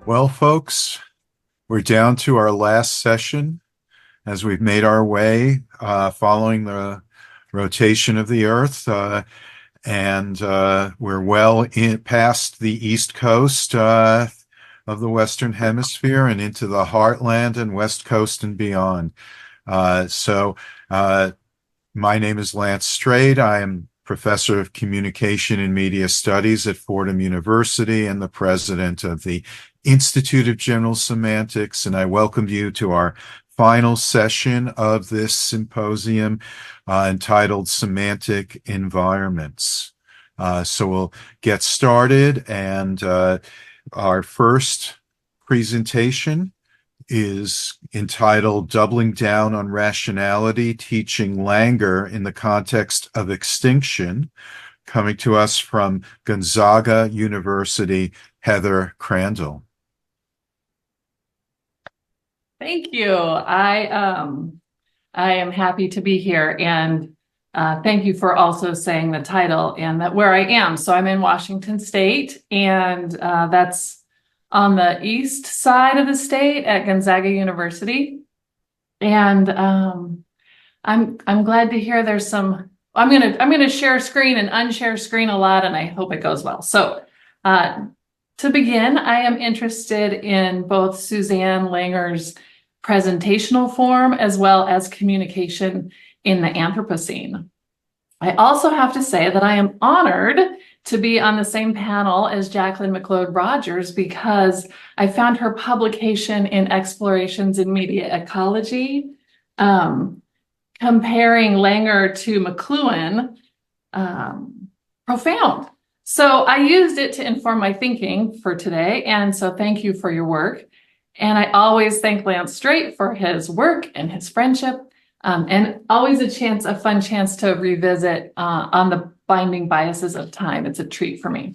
Well, folks, we're down to our last session as we've made our way following the rotation of the Earth, and we're well past the East Coast of the Western Hemisphere and into the heartland and West Coast and beyond. So, my name is Lance Strate. I am professor of communication and media studies at Fordham University and the president of the Institute of General Semantics. And I welcome you to our final session of this symposium entitled Semantic Environments. So we'll get started, and our first presentation is entitled Doubling Down on Rationality, Teaching Langer in the Context of Extinction, coming to us from Gonzaga University, Heather Crandall. Thank you. I am happy to be here, and thank you for also saying the title and that where I am. So I'm in Washington State, and that's on the east side of the state at Gonzaga University. And I'm glad to hear there's some. I'm gonna share screen and unshare screen a lot, and I hope it goes well. So to begin, I am interested in both Suzanne Langer's presentational form as well as communication in the Anthropocene. I also have to say that I am honored to be on the same panel as Jaqueline McLeod Rogers because I found her publication in Explorations in Media Ecology, comparing Langer to McLuhan, profound. So I used it to inform my thinking for today, and so thank you for your work. And I always thank Lance Strate for his work and his friendship, and always a fun chance to revisit on the binding biases of time. It's a treat for me.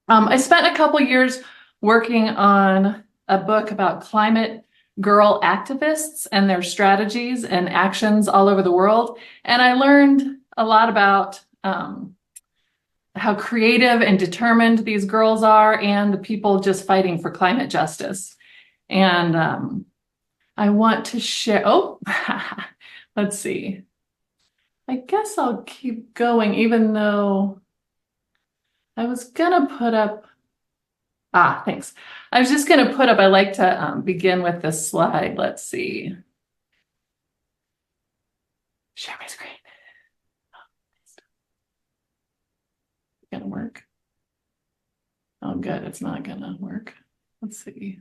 I spent a couple years working on a book about climate girl activists and their strategies and actions all over the world. And I learned a lot about how creative and determined these girls are and the people just fighting for climate justice. And I want to share, let's see. I guess I'll keep going, even though I was gonna put up, thanks. I was just gonna put up, I like to begin with this slide. Let's see. Share my screen. Gonna work. Oh, good, it's not gonna work. Let's see.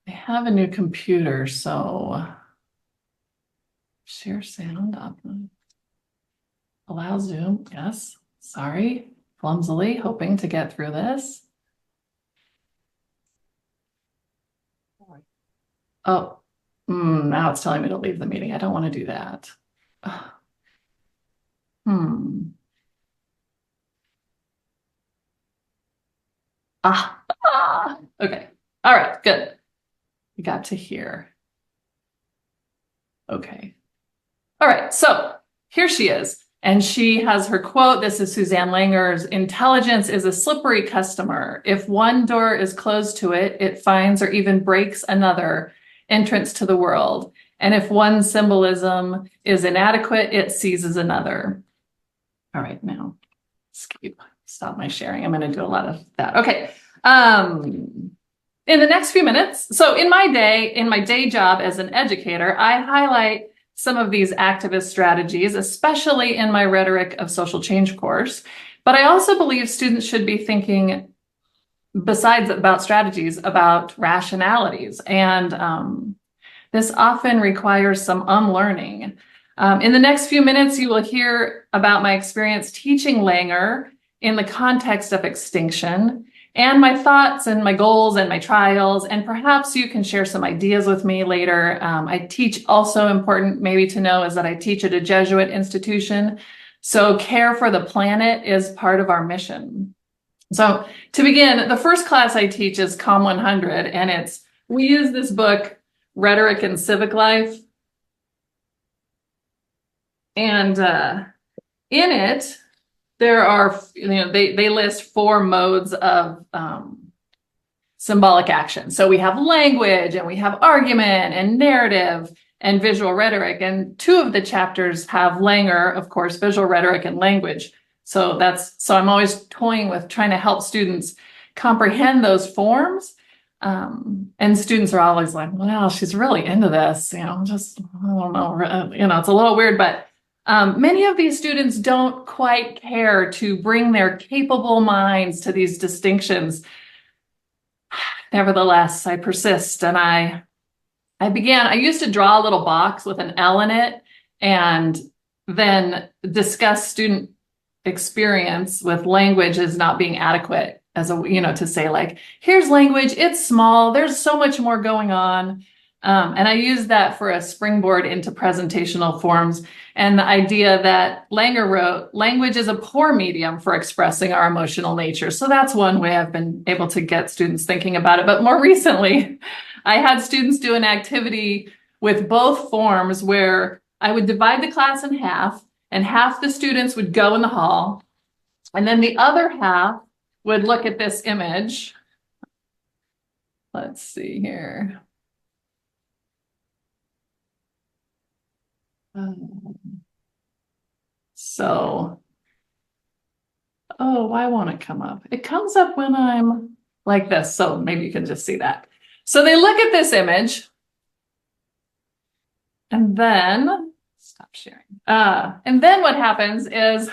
I have a new computer, so share sound up. Allow Zoom, yes. Sorry, clumsily hoping to get through this. Oh, now it's telling me to leave the meeting. I don't want to do that. Okay. All right, good. We got to here. Okay. All right, so here she is. And she has her quote. This is Suzanne Langer's: "Intelligence is a slippery customer. If one door is closed to it, it finds or even breaks another entrance to the world. And if one symbolism is inadequate, it seizes another." All right, now stop my sharing. I'm going to do a lot of that. Okay. In the next few minutes, so in my day job as an educator, I highlight some of these activist strategies, especially in my Rhetoric of Social Change course. But I also believe students should be thinking, besides about strategies, about rationalities. And this often requires some unlearning. In the next few minutes, you will hear about my experience teaching Langer in the context of extinction, and my thoughts and my goals and my trials, and perhaps you can share some ideas with me later. I teach, also important maybe to know is that I teach at a Jesuit institution, so care for the planet is part of our mission. So to begin, the first class I teach is Com 100, and we use this book, Rhetoric and Civic Life. And in it, there are, they list 4 modes of symbolic action. So we have language, and we have argument and narrative and visual rhetoric. And 2 of the chapters have Langer, of course, visual rhetoric and language. So I'm always toying with trying to help students comprehend those forms. And students are always like, well, she's really into this, just, I don't know, it's a little weird, but many of these students don't quite care to bring their capable minds to these distinctions. Nevertheless, I persist, and I used to draw a little box with an L in it and then discuss student experience with language as not being adequate as to say, like, here's language, it's small, there's so much more going on. And I use that for a springboard into presentational forms, and the idea that Langer wrote, language is a poor medium for expressing our emotional nature. So that's one way I've been able to get students thinking about it. But more recently, I had students do an activity with both forms where I would divide the class in half, and half the students would go in the hall, and then the other half would look at this image. Let's see here. Why won't it come up? It comes up when I'm like this, so maybe you can just see that. So they look at this image, and then, stop sharing. And then what happens is,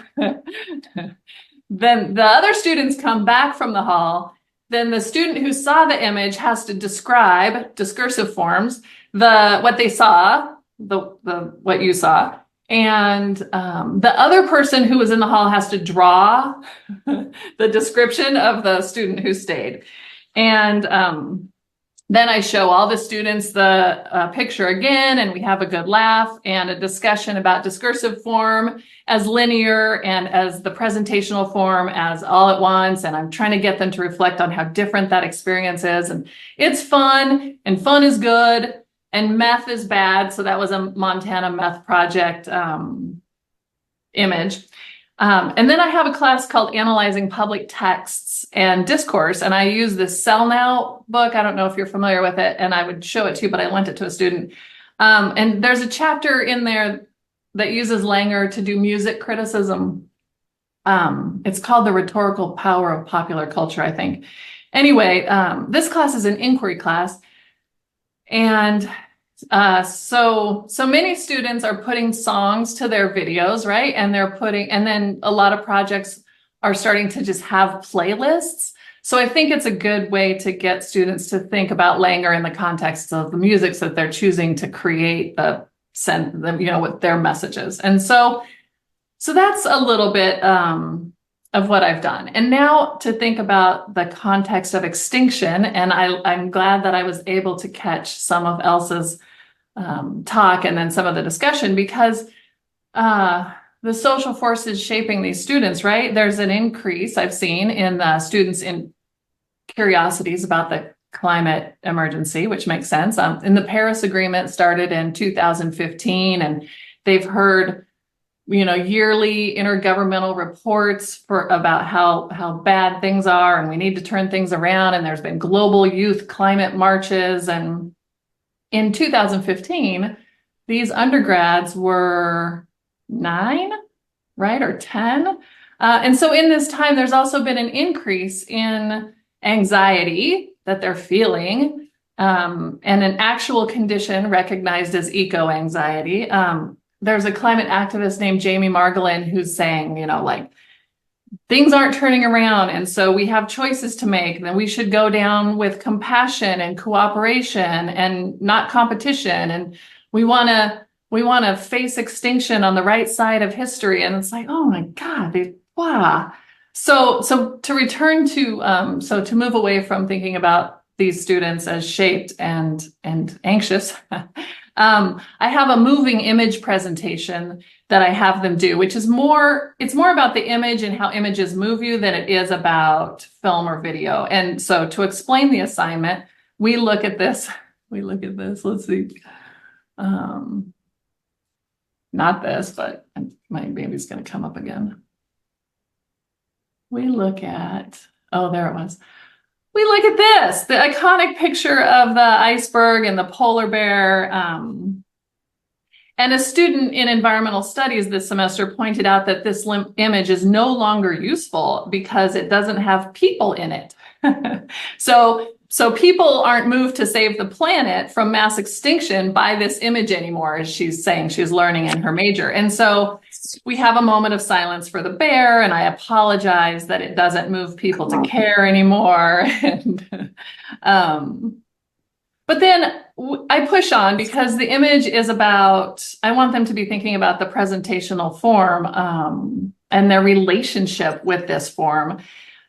then the other students come back from the hall. Then the student who saw the image has to describe, discursive forms, what they saw, what you saw, and the other person who was in the hall has to draw the description of the student who stayed. And then I show all the students the picture again, and we have a good laugh and a discussion about discursive form as linear and as the presentational form as all at once. And I'm trying to get them to reflect on how different that experience is. And it's fun, and fun is good, and meth is bad. So that was a Montana meth project image. And then I have a class called Analyzing Public Texts and Discourse, and I use this Sell Now book. I don't know if you're familiar with it, and I would show it to you, but I lent it to a student. And there's a chapter in there that uses Langer to do music criticism. It's called The Rhetorical Power of Popular Culture, I think. Anyway, this class is an inquiry class, and so many students are putting songs to their videos, right? And then a lot of projects are starting to just have playlists. So I think it's a good way to get students to think about Langer in the context of the music that they're choosing to create with their messages. And so that's a little bit of what I've done. And now to think about the context of extinction, and I'm glad that I was able to catch some of Elsa's talk and then some of the discussion, because the social forces shaping these students, right? There's an increase I've seen in the students in curiosities about the climate emergency, which makes sense. And the Paris Agreement started in 2015, and they've heard yearly intergovernmental reports about how bad things are, and we need to turn things around. And there's been global youth climate marches. And in 2015, these undergrads were 9, right? Or 10. And so in this time, there's also been an increase in anxiety that they're feeling, and an actual condition recognized as eco-anxiety. There's a climate activist named Jamie Margolin who's saying, things aren't turning around, and so we have choices to make. Then we should go down with compassion and cooperation and not competition. And we want to face extinction on the right side of history. And it's like, oh my God, wow. So to return to, to move away from thinking about these students as shaped and anxious, I have a moving image presentation that I have them do, which is it's more about the image and how images move you than it is about film or video. And so to explain the assignment, we look at this, let's see. Not this, but my baby's going to come up again. we look at, oh, there it was. We look at this, the iconic picture of the iceberg and the polar bear. And a student in environmental studies this semester pointed out that this image is no longer useful because it doesn't have people in it. So people aren't moved to save the planet from mass extinction by this image anymore, as she's saying she's learning in her major. And so we have a moment of silence for the bear, and I apologize that it doesn't move people to care anymore. But then I push on because the image is about, I want them to be thinking about the presentational form and their relationship with this form.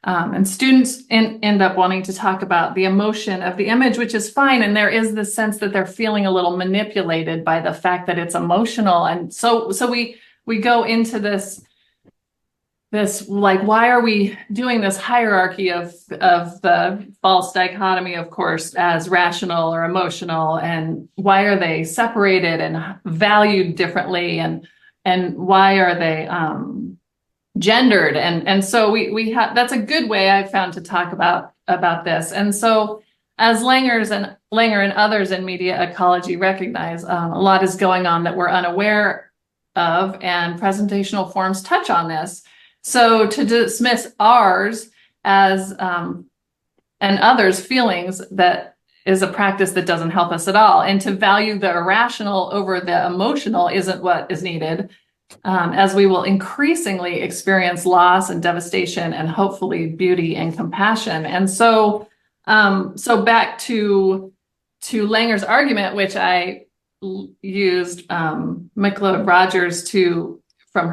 And students end up wanting to talk about the emotion of the image, which is fine. And there is this sense that they're feeling a little manipulated by the fact that it's emotional. And so we go into this like, why are we doing this hierarchy of the false dichotomy, of course, as rational or emotional, and why are they separated and valued differently, and why are they gendered? And so we have, that's a good way I've found to talk about this. And so as Langer and others in media ecology recognize, a lot is going on that we're unaware of, and presentational forms touch on this. So to dismiss ours as and others' feelings, that is a practice that doesn't help us at all. And to value the irrational over the emotional isn't what is needed, as we will increasingly experience loss and devastation and hopefully beauty and compassion. And so back to Langer's argument, which I used McLeod Rogers from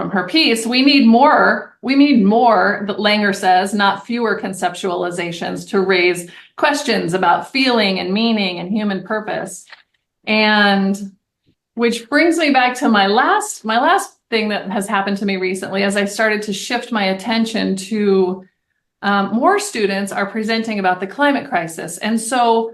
her piece, we need more, that Langer says, not fewer conceptualizations to raise questions about feeling and meaning and human purpose. And which brings me back to my last thing that has happened to me recently, as I started to shift my attention to more students are presenting about the climate crisis. And so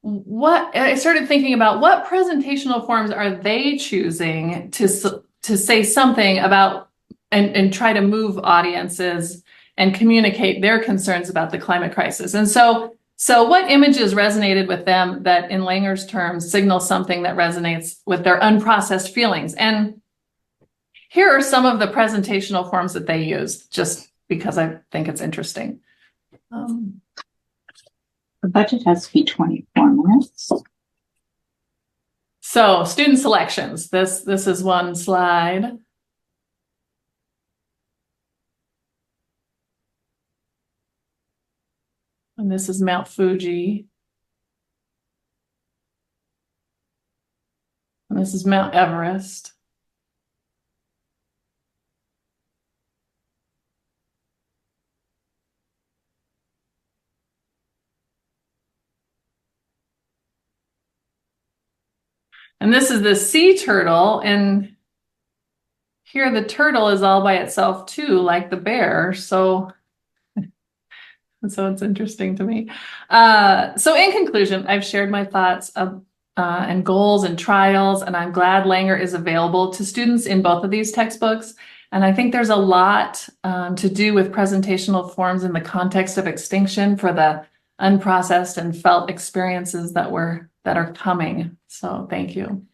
I started thinking about what presentational forms are they choosing to say something about and try to move audiences and communicate their concerns about the climate crisis. And so what images resonated with them that, in Langer's terms, signal something that resonates with their unprocessed feelings? And here are some of the presentational forms that they used, just because I think it's interesting. The budget has to be 24 minutes. So student selections, this is one slide. And this is Mount Fuji. And this is Mount Everest. And this is the sea turtle, and here the turtle is all by itself too, like the bear. So it's interesting to me. So in conclusion, I've shared my thoughts and goals and trials, and I'm glad Langer is available to students in both of these textbooks. And I think there's a lot to do with presentational forms in the context of extinction for the unprocessed and felt experiences that are coming. So thank you.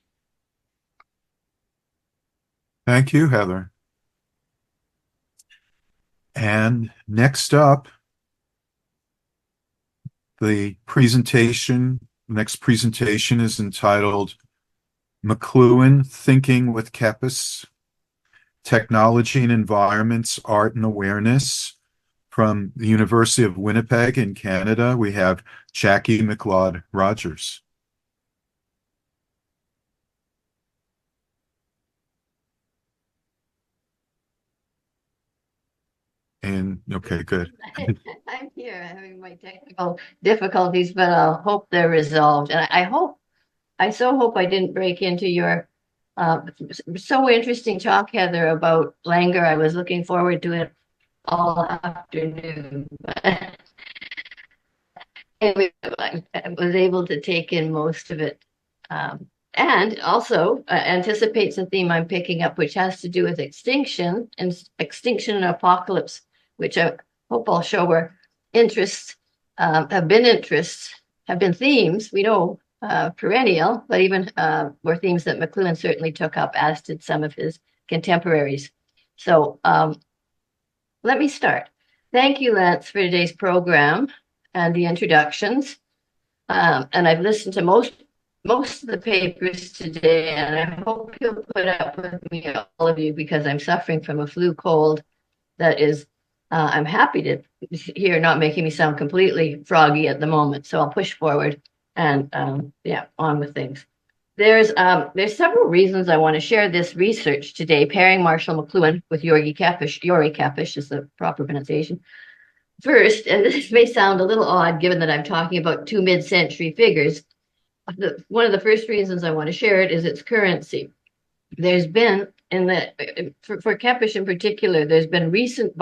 Thank you, Heather. And next up, the next presentation is entitled McLuhan, Thinking with Kepes, Technology and Environments, Art and Awareness. From the University of Winnipeg in Canada, we have Jackie McLeod Rogers. And okay, good. I'm here having my technical difficulties, but I'll hope they're resolved. And I so hope I didn't break into your so interesting talk, Heather, about Langer. I was looking forward to it all afternoon, but anyway, I was able to take in most of it And also anticipates a theme I'm picking up, which has to do with extinction and apocalypse, which I hope I'll show where interests have been themes we know perennial, but even were themes that McLuhan certainly took up, as did some of his contemporaries. So let me start. Thank you, Lance, for today's program and the introductions. And I've listened to most of the papers today, and I hope you'll put up with me, all of you, because I'm suffering from a flu cold that is, I'm happy to hear not making me sound completely froggy at the moment. So I'll push forward and yeah, on with things. There's several reasons I want to share this research today, pairing Marshall McLuhan with Yori Kepes is the proper pronunciation. First, and this may sound a little odd given that I'm talking about two mid-century figures, one of the first reasons I want to share it is its currency. There's been, for Kepes in particular, there's been recent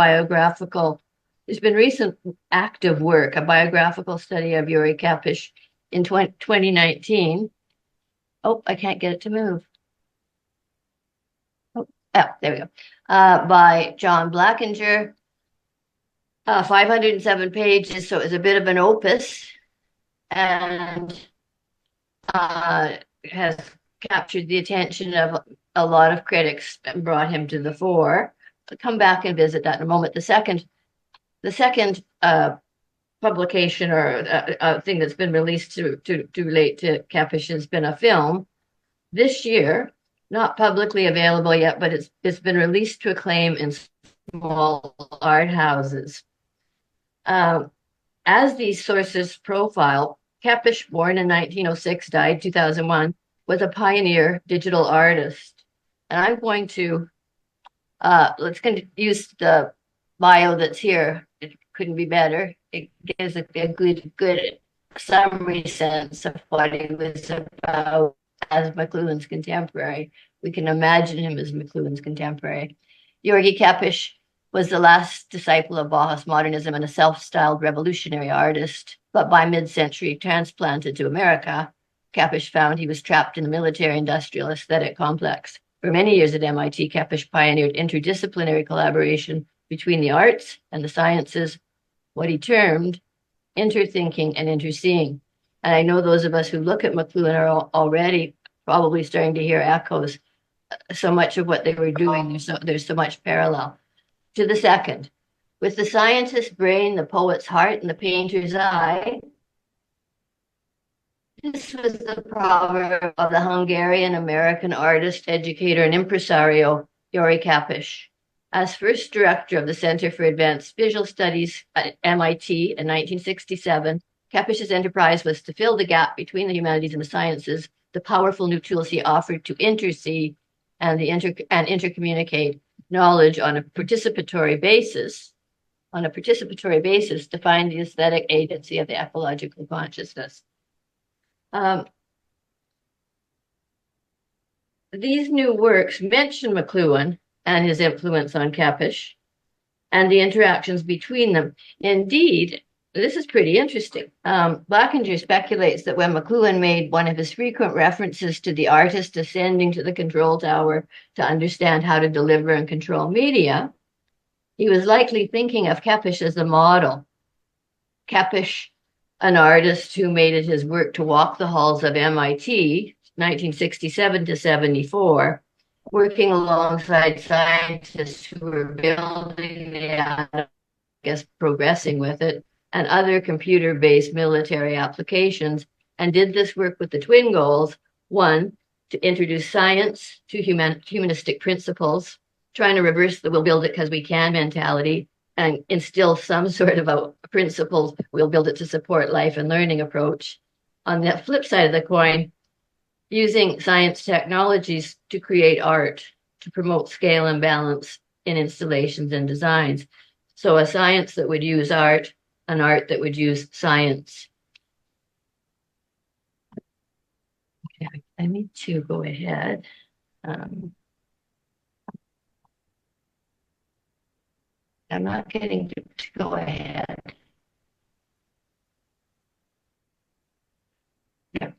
active work, a biographical study of Yori Kepes in 2019. Oh, I can't get it to move. Oh, there we go. By John Blackinger, 507 pages, so it's a bit of an opus, and has captured the attention of a lot of critics and brought him to the fore. I'll come back and visit that in a moment. The second publication or thing that's been released to relate to Kepes has been a film this year, not publicly available yet, but it's been released to acclaim in small art houses. As these sources profile, Kepes, born in 1906, died 2001, was a pioneer digital artist. And I'm going to, let's use the bio that's here. It couldn't be better. It gives a good summary sense of what he was about as McLuhan's contemporary. We can imagine him as McLuhan's contemporary. Yori Kepes was the last disciple of Bauhaus modernism and a self-styled revolutionary artist, but by mid-century transplanted to America, Kepes found he was trapped in the military-industrial aesthetic complex. For many years at MIT, Kepes pioneered interdisciplinary collaboration between the arts and the sciences, what he termed interthinking and interseeing. And I know those of us who look at McLuhan are already probably starting to hear echoes. So much of what they were doing, there's so much parallel. To the second, with the scientist's brain, the poet's heart, and the painter's eye, this was the proverb of the Hungarian-American artist, educator, and impresario, Yori Kepes. As first director of the Center for Advanced Visual Studies at MIT in 1967, Kepes' enterprise was to fill the gap between the humanities and the sciences, the powerful new tools he offered to intersee and intercommunicate knowledge on a participatory basis, to find the aesthetic agency of the ecological consciousness. These new works mention McLuhan and his influence on Kepes and the interactions between them. Indeed, this is pretty interesting. Blackinger speculates that when McLuhan made one of his frequent references to the artist ascending to the control tower to understand how to deliver and control media, he was likely thinking of Kepes as the model. Kepes, an artist who made it his work to walk the halls of MIT, 1967 to 74, working alongside scientists who were building the atom, progressing with it, and other computer-based military applications, and did this work with the twin goals: one, to introduce science to humanistic principles, trying to reverse the "we'll build it because we can" mentality, and instill some sort of a principles, we'll build it to support life and learning approach. On the flip side of the coin, using science technologies to create art, to promote scale and balance in installations and designs. So a science that would use art, an art that would use science. Okay, I need to go ahead. I'm not getting to go ahead. Yeah.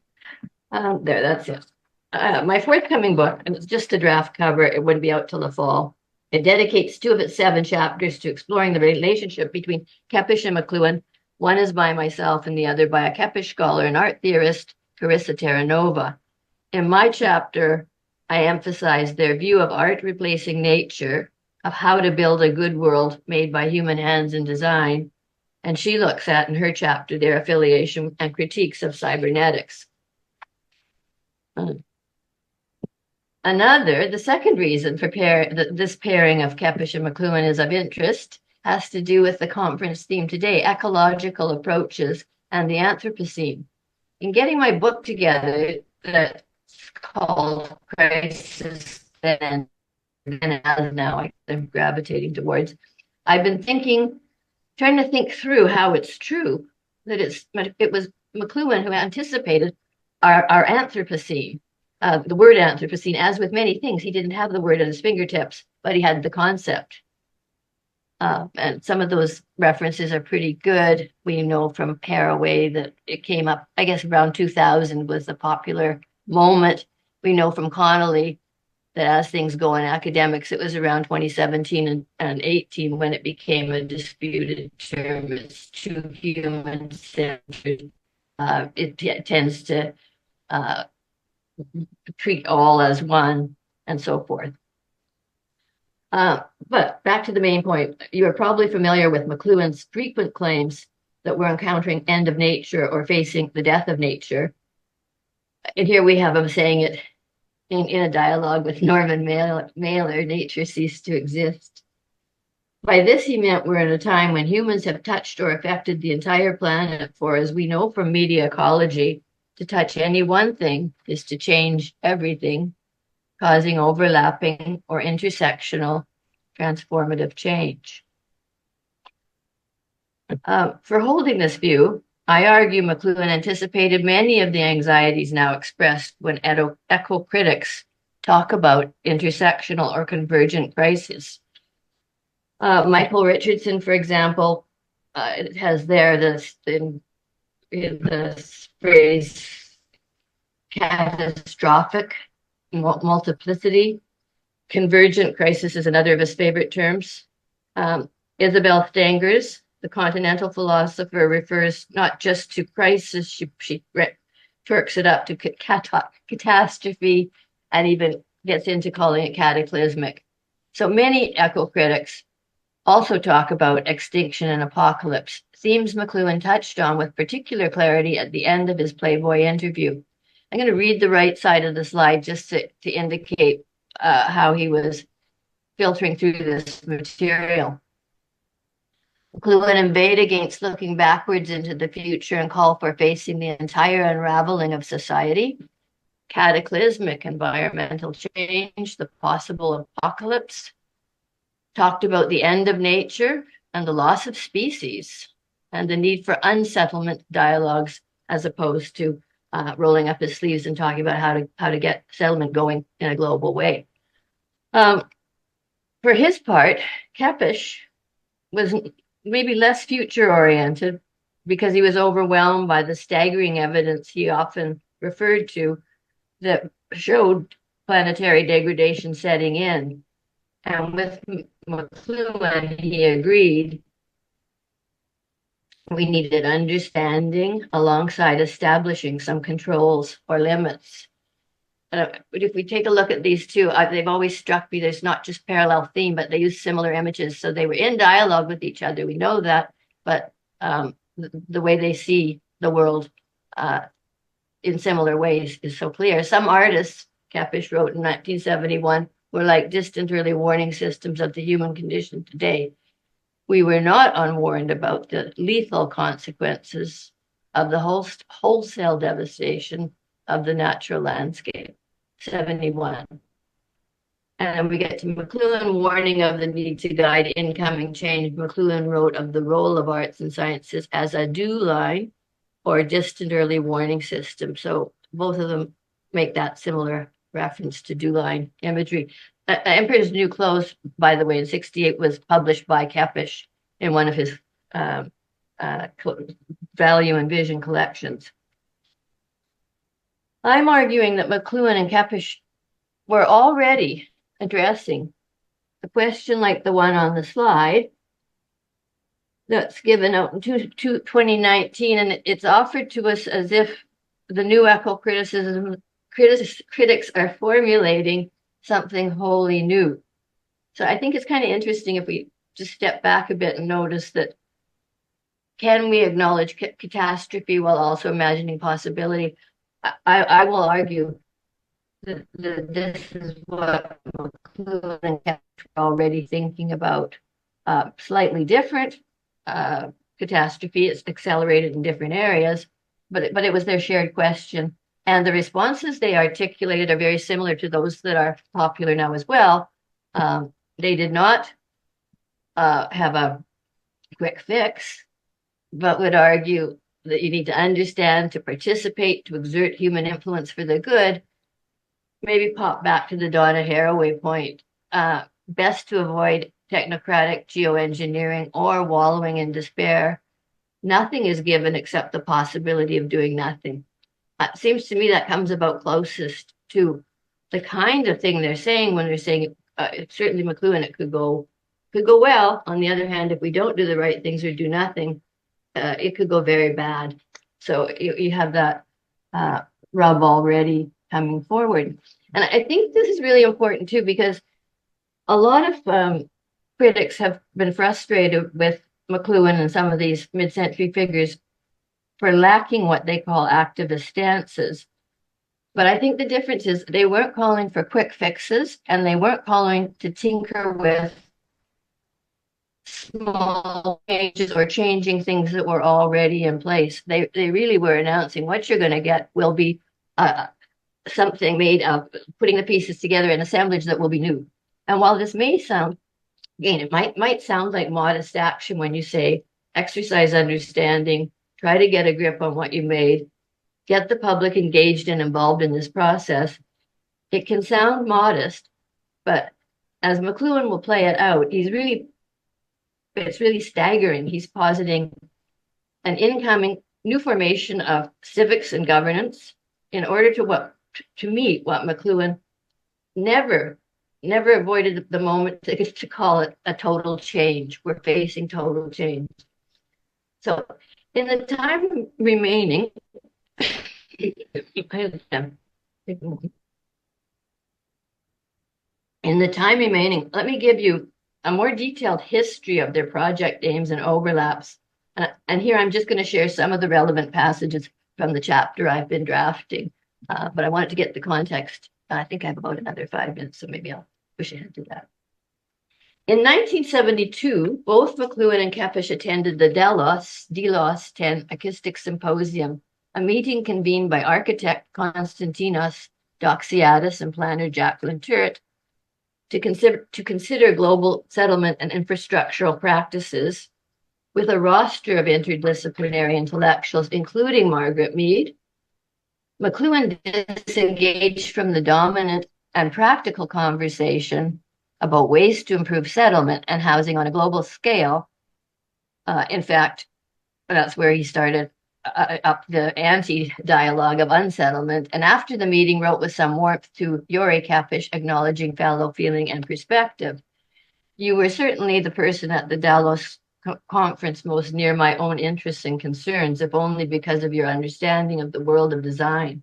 There, that's it. My forthcoming book, and it's just a draft cover, it wouldn't be out till the fall. It dedicates 2 of its 7 chapters to exploring the relationship between Kepes and McLuhan. One is by myself and the other by a Kepes scholar and art theorist, Carissa Terranova. In my chapter, I emphasize their view of art replacing nature, of how to build a good world made by human hands and design. And she looks at, in her chapter, their affiliation and critiques of cybernetics. The second reason for this pairing of Kepes and McLuhan is of interest has to do with the conference theme today, ecological approaches and the Anthropocene. In getting my book together that's called Crisis Then and As Now, I'm gravitating towards, I've been trying to think through how it's true that it was McLuhan who anticipated our Anthropocene. The word Anthropocene, as with many things, he didn't have the word at his fingertips, but he had the concept. And some of those references are pretty good. We know from Haraway that it came up, I guess, around 2000 was the popular moment. We know from Connolly that as things go in academics, it was around 2017 and 18 when it became a disputed term. It's too human-centered. It tends to treat all as one, and so forth. But back to the main point, you are probably familiar with McLuhan's frequent claims that we're encountering end of nature or facing the death of nature. And here we have him saying it in a dialogue with Norman Mailer, nature ceased to exist. By this, he meant we're in a time when humans have touched or affected the entire planet, for as we know from media ecology, to touch any one thing is to change everything, causing overlapping or intersectional transformative change. For holding this view, I argue McLuhan anticipated many of the anxieties now expressed when eco-critics talk about intersectional or convergent crisis. Michael Richardson, for example, it has there this in the phrase catastrophic multiplicity. Convergent crisis is another of his favorite terms. Isabel Stengers, the continental philosopher, refers not just to crisis, she turks it up to catastrophe and even gets into calling it cataclysmic. So many eco-critics also talk about extinction and apocalypse, themes McLuhan touched on with particular clarity at the end of his Playboy interview. I'm going to read the right side of the slide just to indicate how he was filtering through this material. McLuhan inveighed against looking backwards into the future and called for facing the entire unraveling of society, cataclysmic environmental change, the possible apocalypse, talked about the end of nature and the loss of species, and the need for unsettlement dialogues as opposed to rolling up his sleeves and talking about how to get settlement going in a global way. For his part, Kepes was maybe less future-oriented because he was overwhelmed by the staggering evidence he often referred to that showed planetary degradation setting in. And with McLuhan, he agreed we needed understanding alongside establishing some controls or limits. But if we take a look at these two, they've always struck me, there's not just parallel theme, but they use similar images. So they were in dialogue with each other. We know that, but the way they see the world in similar ways is so clear. Some artists, Kepes wrote in 1971, were like distant early warning systems of the human condition today. We were not unwarned about the lethal consequences of the wholesale devastation of the natural landscape. 71. And then we get to McLuhan warning of the need to guide incoming change. McLuhan wrote of the role of arts and sciences as a dew line or distant early warning system. So both of them make that similar reference to dew line imagery. Emperor's New Clothes, by the way, in 68 was published by Kepes in one of his value and vision collections. I'm arguing that McLuhan and Kepes were already addressing a question like the one on the slide that's given out in 2019, and it's offered to us as if the new eco-criticism critics are formulating something wholly new. So I think it's kind of interesting if we just step back a bit and notice that, can we acknowledge catastrophe while also imagining possibility? I will argue that this is what McLuhan and Kepes were already thinking about. Slightly different catastrophe. It's accelerated in different areas, but it was their shared question. And the responses they articulated are very similar to those that are popular now as well. They did not have a quick fix, but would argue that you need to understand, to participate, to exert human influence for the good. Maybe pop back to the Donna Haraway point. Best to avoid technocratic geoengineering or wallowing in despair. Nothing is given except the possibility of doing nothing. It seems to me that comes about closest to the kind of thing they're saying when they're saying, certainly McLuhan, it could go well. On the other hand, if we don't do the right things or do nothing, it could go very bad. So you have that rub already coming forward. And I think this is really important too, because a lot of critics have been frustrated with McLuhan and some of these mid-century figures for lacking what they call activist stances. But I think the difference is they weren't calling for quick fixes, and they weren't calling to tinker with small changes or changing things that were already in place. They really were announcing what you're going to get will be something made of putting the pieces together, an assemblage that will be new. And while this may sound, again, it might sound like modest action when you say exercise understanding, try to get a grip on what you made, get the public engaged and involved in this process. It can sound modest, but as McLuhan will play it out, it's really staggering. He's positing an incoming new formation of civics and governance in order to meet what McLuhan never avoided the moment to call it a total change. We're facing total change. So in the time remaining, let me give you a more detailed history of their project aims and overlaps. And here I'm just going to share some of the relevant passages from the chapter I've been drafting. But I wanted to get the context. I think I have about another 5 minutes, so maybe I'll push ahead to that. In 1972, both McLuhan and Kepes attended the Delos 10 Acoustic Symposium, a meeting convened by architect Konstantinos Doxiadis and planner Jaqueline to consider global settlement and infrastructural practices, with a roster of interdisciplinary intellectuals, including Margaret Mead. McLuhan disengaged from the dominant and practical conversation about ways to improve settlement and housing on a global scale. In fact, that's where he started up the anti-dialogue of unsettlement. And after the meeting, wrote with some warmth to Yuri Kepes, acknowledging fellow feeling and perspective. You were certainly the person at the Delos conference most near my own interests and concerns, if only because of your understanding of the world of design.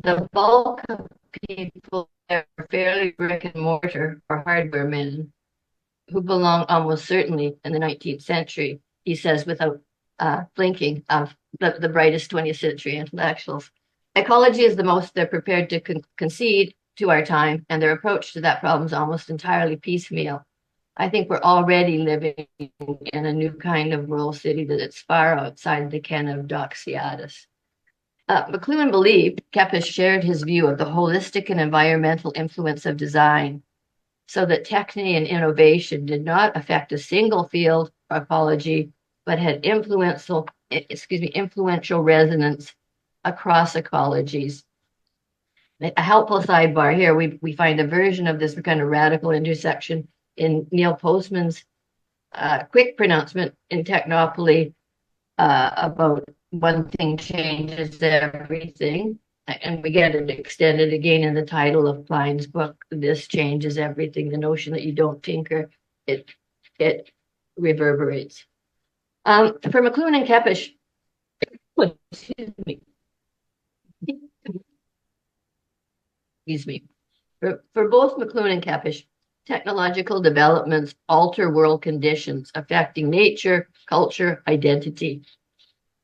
The bulk of people there are fairly brick and mortar or hardware men who belong almost certainly in the 19th century, he says without blinking, of the brightest 20th century intellectuals. Ecology is the most they're prepared to concede to our time, and their approach to that problem is almost entirely piecemeal. I think we're already living in a new kind of rural city that is far outside the ken of Doxiadis. McLuhan believed Kepes shared his view of the holistic and environmental influence of design, so that techne and innovation did not affect a single field or ecology, but had influential resonance across ecologies. A helpful sidebar here, we find a version of this kind of radical intersection in Neil Postman's quick pronouncement in Technopoly about one thing changes everything. And we get it extended again in the title of Klein's book, This Changes Everything. The notion that you don't tinker, it reverberates. For McLuhan and Kepes, excuse me. Excuse me. For both McLuhan and Kepes, technological developments alter world conditions affecting nature, culture, identity.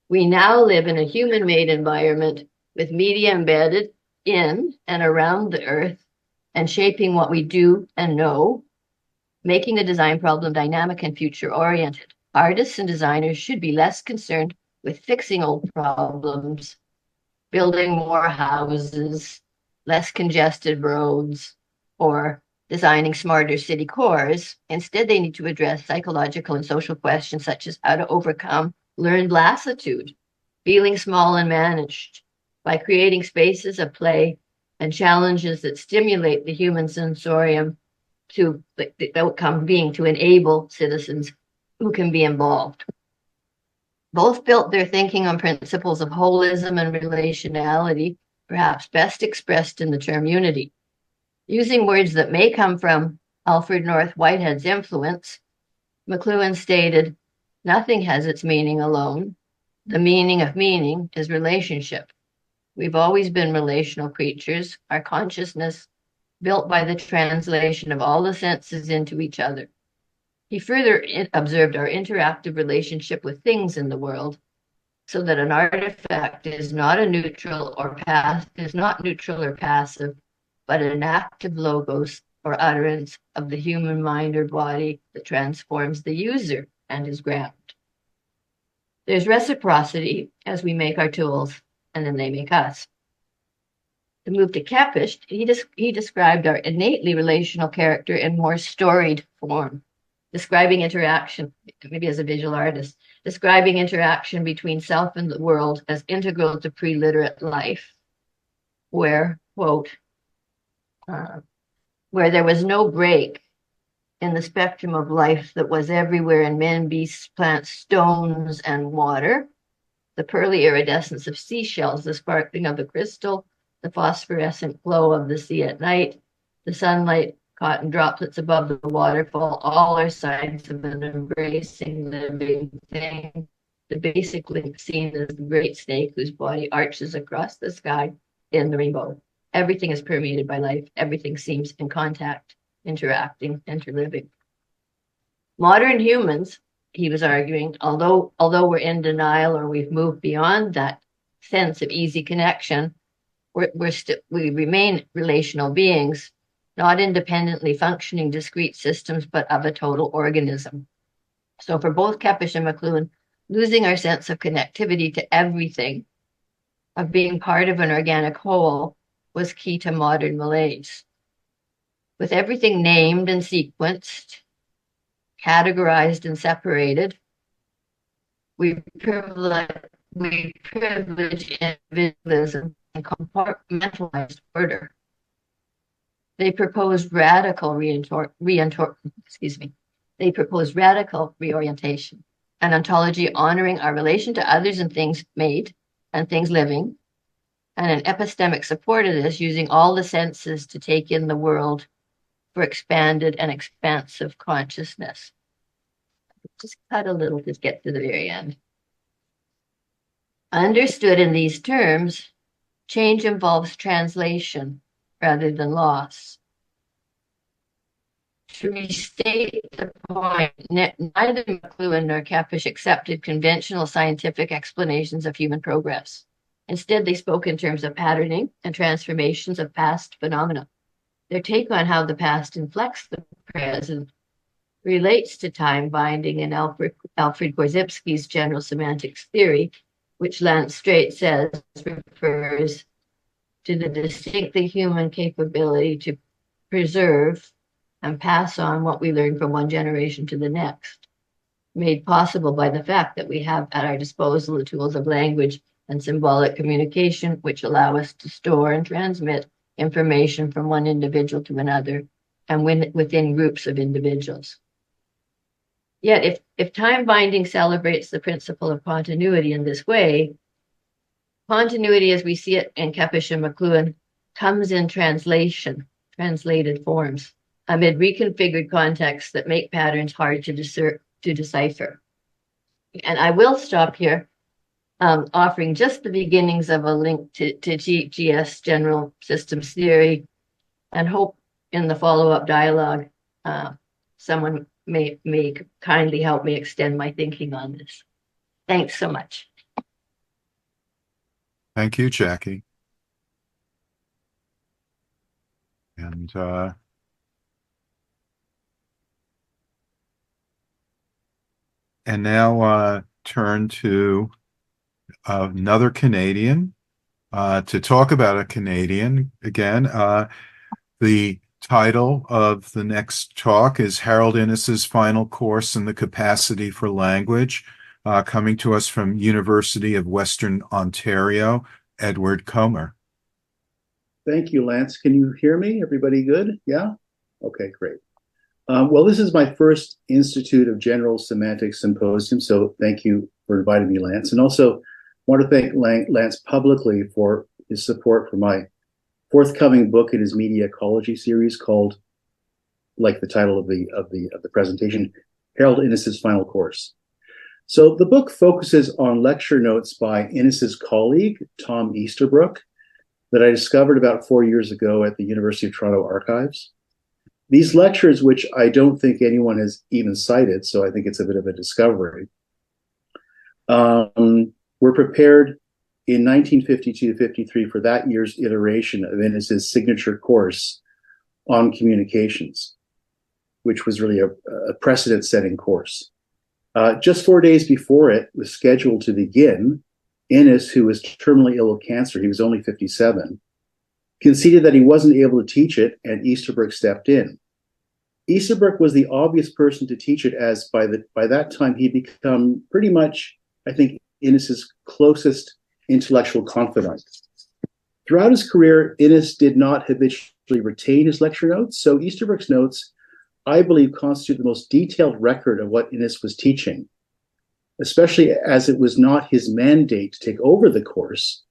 We now live in a human-made environment with media embedded in and around the earth and shaping what we do and know, making the design problem dynamic and future-oriented. Artists and designers should be less concerned with fixing old problems, building more houses, less congested roads, or designing smarter city cores. Instead, they need to address psychological and social questions such as how to overcome learned lassitude, feeling small and managed, by creating spaces of play and challenges that stimulate the human sensorium, to the outcome being to enable citizens who can be involved. Both built their thinking on principles of holism and relationality, perhaps best expressed in the term unity. Using words that may come from Alfred North Whitehead's influence, McLuhan stated, "Nothing has its meaning alone. The meaning of meaning is relationship. We've always been relational creatures, our consciousness built by the translation of all the senses into each other." He further observed our interactive relationship with things in the world, so that an artifact is not neutral or passive, but an active logos or utterance of the human mind or body that transforms the user and is ground. There's reciprocity as we make our tools, and then they make us. To move to Kepes, he described our innately relational character in more storied form, describing interaction, maybe as a visual artist, describing interaction between self and the world as integral to pre-literate life, where, quote, where there was no break in the spectrum of life that was everywhere in men, beasts, plants, stones, and water, the pearly iridescence of seashells, the sparkling of the crystal, the phosphorescent glow of the sea at night, the sunlight, cotton droplets above the waterfall, all are signs of an embracing living thing. The basic link seen is the great snake whose body arches across the sky in the rainbow. Everything is permeated by life. Everything seems in contact, interacting, interliving. Modern humans, he was arguing, although we're in denial or we've moved beyond that sense of easy connection, we remain relational beings, not independently functioning discrete systems, but of a total organism. So for both Kepes and McLuhan, losing our sense of connectivity to everything, of being part of an organic whole, was key to modern malaise. With everything named and sequenced, categorized and separated, we privilege individualism and compartmentalized order. They proposed radical reorientation, an ontology honoring our relation to others and things made and things living, and an epistemic support of this, using all the senses to take in the world for expanded and expansive consciousness. Just cut a little to get to the very end. Understood in these terms, change involves translation rather than loss. To restate the point, neither McLuhan nor Kepes accepted conventional scientific explanations of human progress. Instead, they spoke in terms of patterning and transformations of past phenomena. Their take on how the past inflects the present relates to time binding in Alfred Korzybski's general semantics theory, which Lance Strate says refers to the distinctly human capability to preserve and pass on what we learn from one generation to the next, made possible by the fact that we have at our disposal the tools of language and symbolic communication, which allow us to store and transmit information from one individual to another and within groups of individuals. Yet, if time binding celebrates the principle of continuity in this way, continuity as we see it in Kepes and McLuhan comes in translated forms amid reconfigured contexts that make patterns hard to decipher. And I will stop here, offering just the beginnings of a link to GS, General Systems Theory, and hope in the follow-up dialogue, someone may kindly help me extend my thinking on this. Thanks so much. Thank you, Jackie. And now turn to another Canadian to talk about a Canadian again. The title of the next talk is Harold Innis's final course in the capacity for language, coming to us from University of Western Ontario, Edward Comor. Thank you, Lance. Can you hear me? Everybody good? Yeah? Okay, great. Well, this is my first Institute of General Semantics Symposium, so thank you for inviting me, Lance. And also want to thank Lance publicly for his support for my forthcoming book in his media ecology series called, like the title of the presentation, Harold Innis's Final Course. So the book focuses on lecture notes by Innis's colleague, Tom Easterbrook, that I discovered about 4 years ago at the University of Toronto Archives. These lectures, which I don't think anyone has even cited, so I think it's a bit of a discovery, were prepared in 1952-53 for that year's iteration of Innis's signature course on communications, which was really a precedent-setting course. Just 4 days before it was scheduled to begin, Innis, who was terminally ill of cancer, he was only 57, conceded that he wasn't able to teach it, and Easterbrook stepped in. Easterbrook was the obvious person to teach it, as by that time he'd become pretty much, I think, Innis's closest intellectual confidant. Throughout his career, Innis did not habitually retain his lecture notes, so Easterbrook's notes, I believe, constitute the most detailed record of what Innis was teaching, especially as it was not his mandate to take over the course.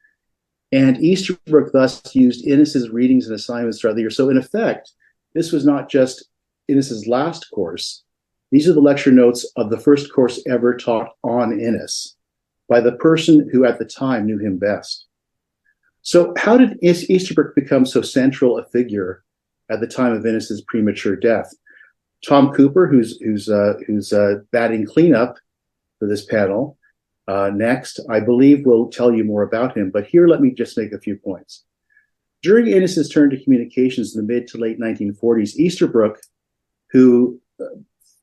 And Easterbrook thus used Innis's readings and assignments throughout the year. So in effect, this was not just Innis's last course. These are the lecture notes of the first course ever taught on Innis by the person who at the time knew him best. So how did Easterbrook become so central a figure at the time of Innis's premature death? Tom Cooper, who's batting cleanup for this panel, next, I believe, will tell you more about him. But here, let me just make a few points. During Innis's turn to communications in the mid to late 1940s, Easterbrook, who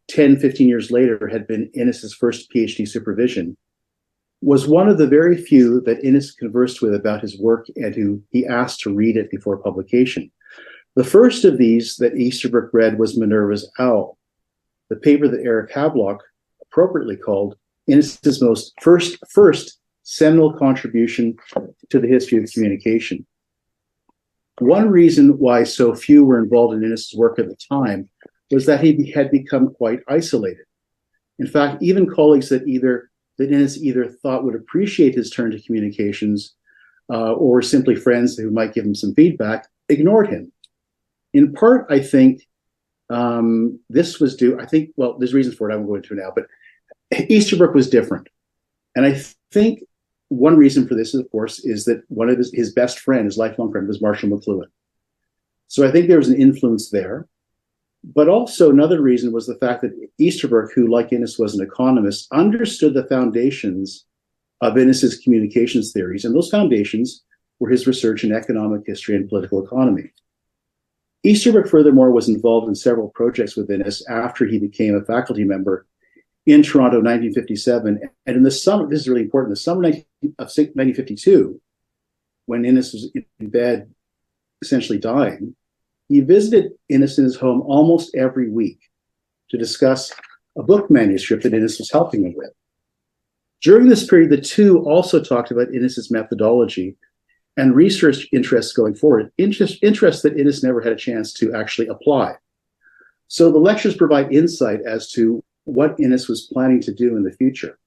10, 15 years later had been Innis's first PhD supervision, was one of the very few that Innis conversed with about his work and who he asked to read it before publication. The first of these that Easterbrook read was Minerva's Owl, the paper that Eric Havelock appropriately called Innis's first seminal contribution to the history of communication. One reason why so few were involved in Innis's work at the time was that he had become quite isolated. In fact, even colleagues that Innis either thought would appreciate his turn to communications or simply friends who might give him some feedback, ignored him. In part, I think this was due, well, there's reasons for it I won't go into now, but Easterbrook was different. And I think one reason for this, of course, is that one of his best friend, his lifelong friend, was Marshall McLuhan. So I think there was an influence there. But also another reason was the fact that Easterbrook, who like Innis was an economist, understood the foundations of Innis's communications theories. And those foundations were his research in economic history and political economy. Easterbrook, furthermore, was involved in several projects with Innis after he became a faculty member in Toronto in 1957. And in the summer, this is really important, the summer of 1952, when Innis was in bed, essentially dying, he visited Innis in his home almost every week to discuss a book manuscript that Innis was helping him with. During this period, the two also talked about Innis's methodology and research interests going forward, interests that Innis never had a chance to actually apply. So the lectures provide insight as to what Innis was planning to do in the future.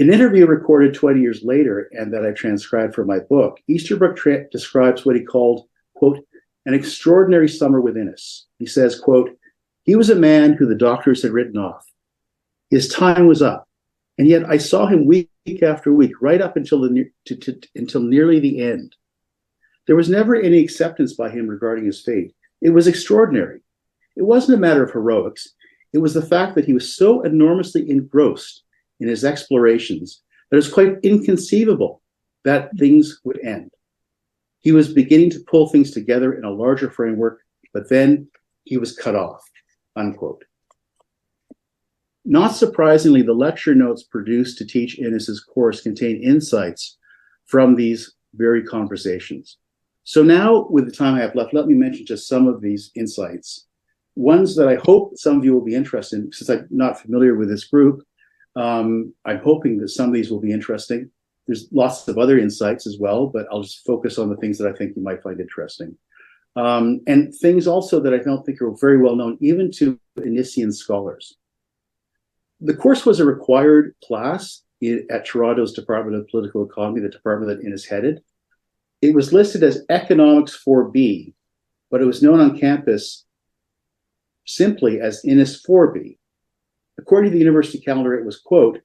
In an interview recorded 20 years later and that I transcribed for my book, Easterbrook describes what he called, quote, an extraordinary summer with Innis. He says, quote, he was a man who the doctors had written off. His time was up. And yet I saw him week after week, right up until until nearly the end. There was never any acceptance by him regarding his fate. It was extraordinary. It wasn't a matter of heroics. It was the fact that he was so enormously engrossed in his explorations that it was quite inconceivable that things would end. He was beginning to pull things together in a larger framework, but then he was cut off, unquote. Not surprisingly, the lecture notes produced to teach Innis's course contain insights from these very conversations. So now, with the time I have left, let me mention just some of these insights. Ones that I hope some of you will be interested in, since I'm not familiar with this group. I'm hoping that some of these will be interesting. There's lots of other insights as well, but I'll just focus on the things that I think you might find interesting. And things also that I don't think are very well known, even to Innisian scholars. The course was a required class at Toronto's Department of Political Economy, the department that Innis headed. It was listed as Economics 4B, but it was known on campus simply as Innis 4B. According to the university calendar, it was, quote,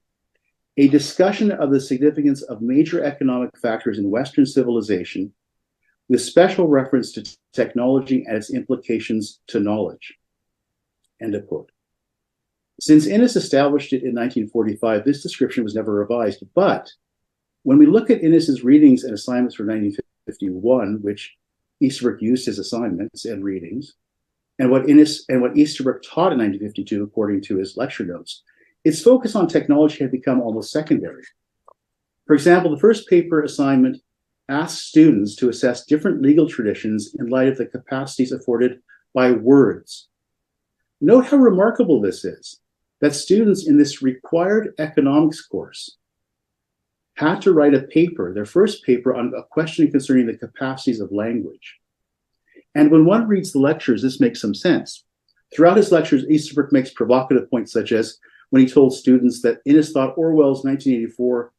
a discussion of the significance of major economic factors in Western civilization with special reference to technology and its implications to knowledge, end of quote. Since Innis established it in 1945, this description was never revised. But when we look at Innis's readings and assignments for 1951, which Easterbrook used as assignments and readings, and what Easterbrook taught in 1952, according to his lecture notes, its focus on technology had become almost secondary. For example, the first paper assignment asked students to assess different legal traditions in light of the capacities afforded by words. Note how remarkable this is, that students in this required economics course had to write a paper, their first paper, on a question concerning the capacities of language. And when one reads the lectures, this makes some sense. Throughout his lectures, Easterbrook makes provocative points, such as when he told students that Innis thought Orwell's 1984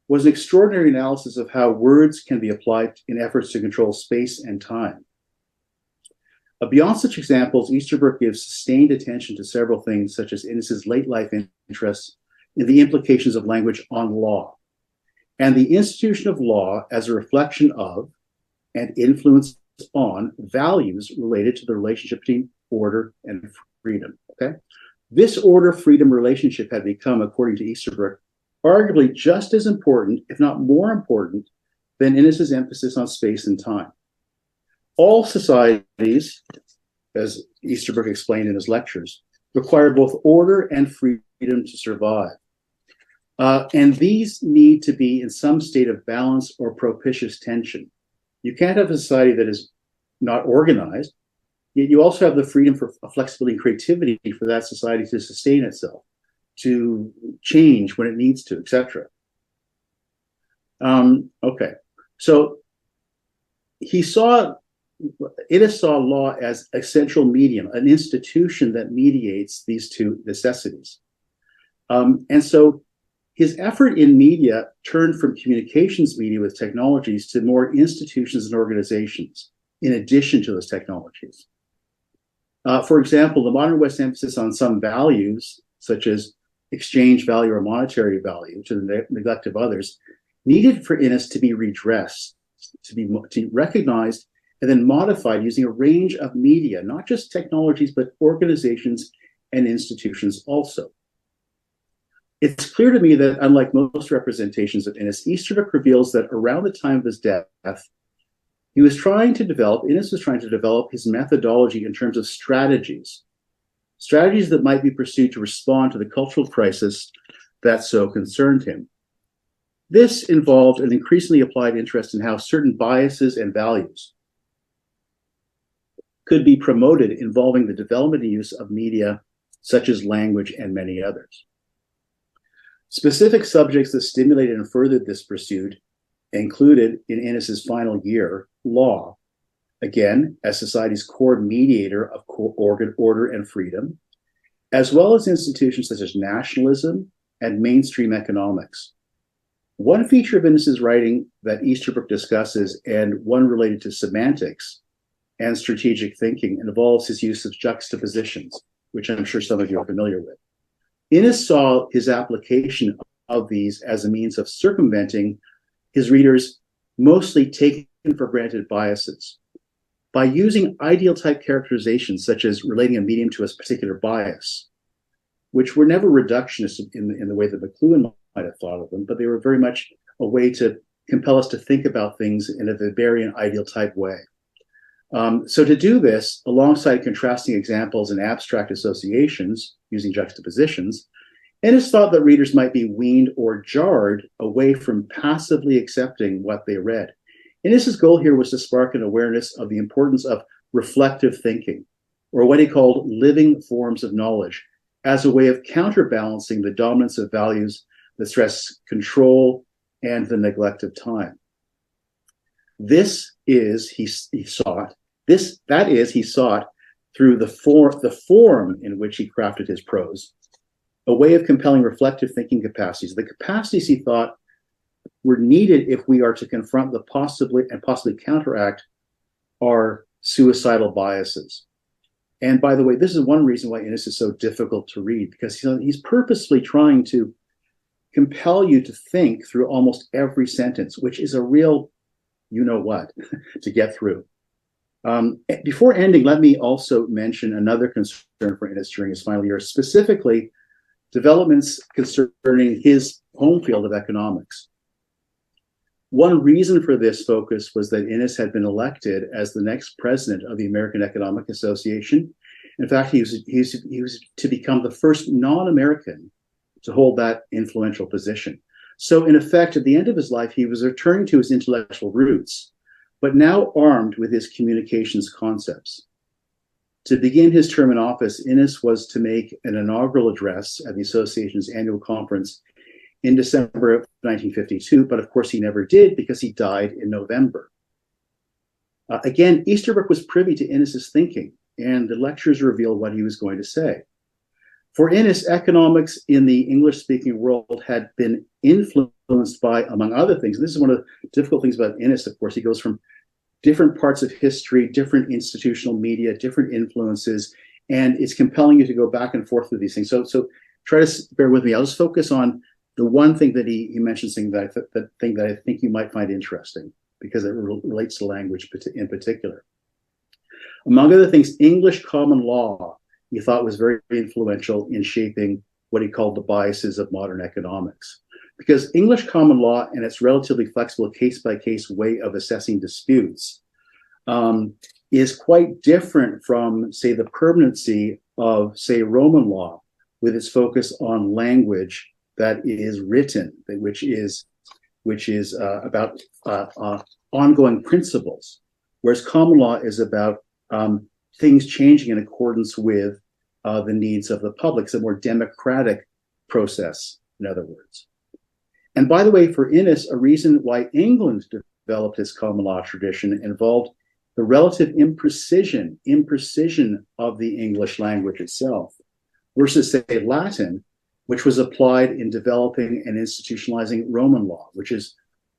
was an extraordinary analysis of how words can be applied in efforts to control space and time. Beyond such examples, Easterbrook gives sustained attention to several things, such as Innis's late life interests in the implications of language on law, and the institution of law as a reflection of and influence on values related to the relationship between order and freedom. Okay, this order-freedom relationship had become, according to Easterbrook, arguably just as important, if not more important, than Innis's emphasis on space and time. All societies, as Easterbrook explained in his lectures, require both order and freedom to survive. And these need to be in some state of balance or propitious tension. You can't have a society that is not organized, yet you also have the freedom for flexibility and creativity for that society to sustain itself, to change when it needs to, etc. Okay, so Innis saw law as a central medium, an institution that mediates these two necessities. And so his effort in media turned from communications media with technologies to more institutions and organizations in addition to those technologies. For example, the modern West's emphasis on some values, such as exchange value or monetary value, to the neglect of others, needed for Innis to be redressed, to be recognized and then modified using a range of media, not just technologies, but organizations and institutions also. It's clear to me that, unlike most representations of Innis, Easterbrook reveals that around the time of his death, Innis was trying to develop his methodology in terms of strategies that might be pursued to respond to the cultural crisis that so concerned him. This involved an increasingly applied interest in how certain biases and values could be promoted involving the development and use of media such as language and many others. Specific subjects that stimulated and furthered this pursuit included, in Innis's final year, law, again, as society's core mediator of order and freedom, as well as institutions such as nationalism and mainstream economics, One feature of Innis's writing that Easterbrook discusses, and one related to semantics and strategic thinking, involves his use of juxtapositions, which I'm sure some of you are familiar with. Innis saw his application of these as a means of circumventing his readers' mostly taken for granted biases. By using ideal type characterizations, such as relating a medium to a particular bias, which were never reductionist in the way that McLuhan might have thought of them, but they were very much a way to compel us to think about things in a Weberian ideal type way. So to do this, alongside contrasting examples and abstract associations using juxtapositions, Innis thought that readers might be weaned or jarred away from passively accepting what they read. Innis's goal here was to spark an awareness of the importance of reflective thinking, or what he called living forms of knowledge, as a way of counterbalancing the dominance of values that stress control and the neglect of time. This is, he sought through the form in which he crafted his prose, a way of compelling reflective thinking capacities, the capacities he thought were needed if we are to confront the possibly counteract our suicidal biases. And by the way, this is one reason why Innis is so difficult to read, because he's purposely trying to compel you to think through almost every sentence, which is a real you-know-what to get through. Before ending, let me also mention another concern for Innis during his final years, specifically developments concerning his home field of economics. One reason for this focus was that Innis had been elected as the next president of the American Economic Association. In fact, he was to become the first non-American to hold that influential position. So in effect, at the end of his life, he was returning to his intellectual roots, but now armed with his communications concepts. To begin his term in office, Innis was to make an inaugural address at the association's annual conference in December of 1952, but of course he never did because he died in November. Again, Easterbrook was privy to Innis's thinking, and the lectures reveal what he was going to say. For Innis, economics in the English-speaking world had been influenced by, among other things, and this is one of the difficult things about Innis, of course, he goes from different parts of history, different institutional media, different influences, and it's compelling you to go back and forth with these things. So try to bear with me. I'll just focus on the one thing that he mentioned, something that I think you might find interesting, because it relates to language in particular. Among other things, English common law, he thought, was very influential in shaping what he called the biases of modern economics. Because English common law and its relatively flexible case-by-case way of assessing disputes is quite different from, say, the permanency of, say, Roman law, with its focus on language that is written, which is about ongoing principles, whereas common law is about things changing in accordance with the needs of the public. It's a more democratic process, in other words. And by the way, for Innis, a reason why England developed its common law tradition involved the relative imprecision of the English language itself, versus, say, Latin, which was applied in developing and institutionalizing Roman law, which is,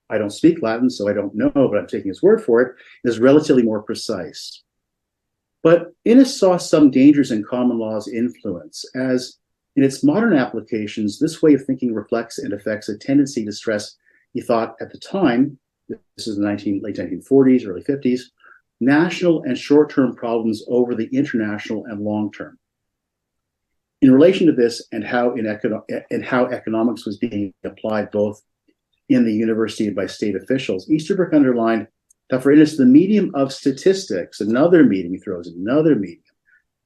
I don't speak Latin, so I don't know, but I'm taking his word for it, is relatively more precise. But Innis saw some dangers in common law's influence, as in its modern applications, this way of thinking reflects and affects a tendency to stress, he thought at the time, this is the late 1940s, early 50s, national and short-term problems over the international and long-term. In relation to this and how economics was being applied both in the university and by state officials, Easterbrook underlined that for Innis, the medium of statistics, another medium, he throws in another medium,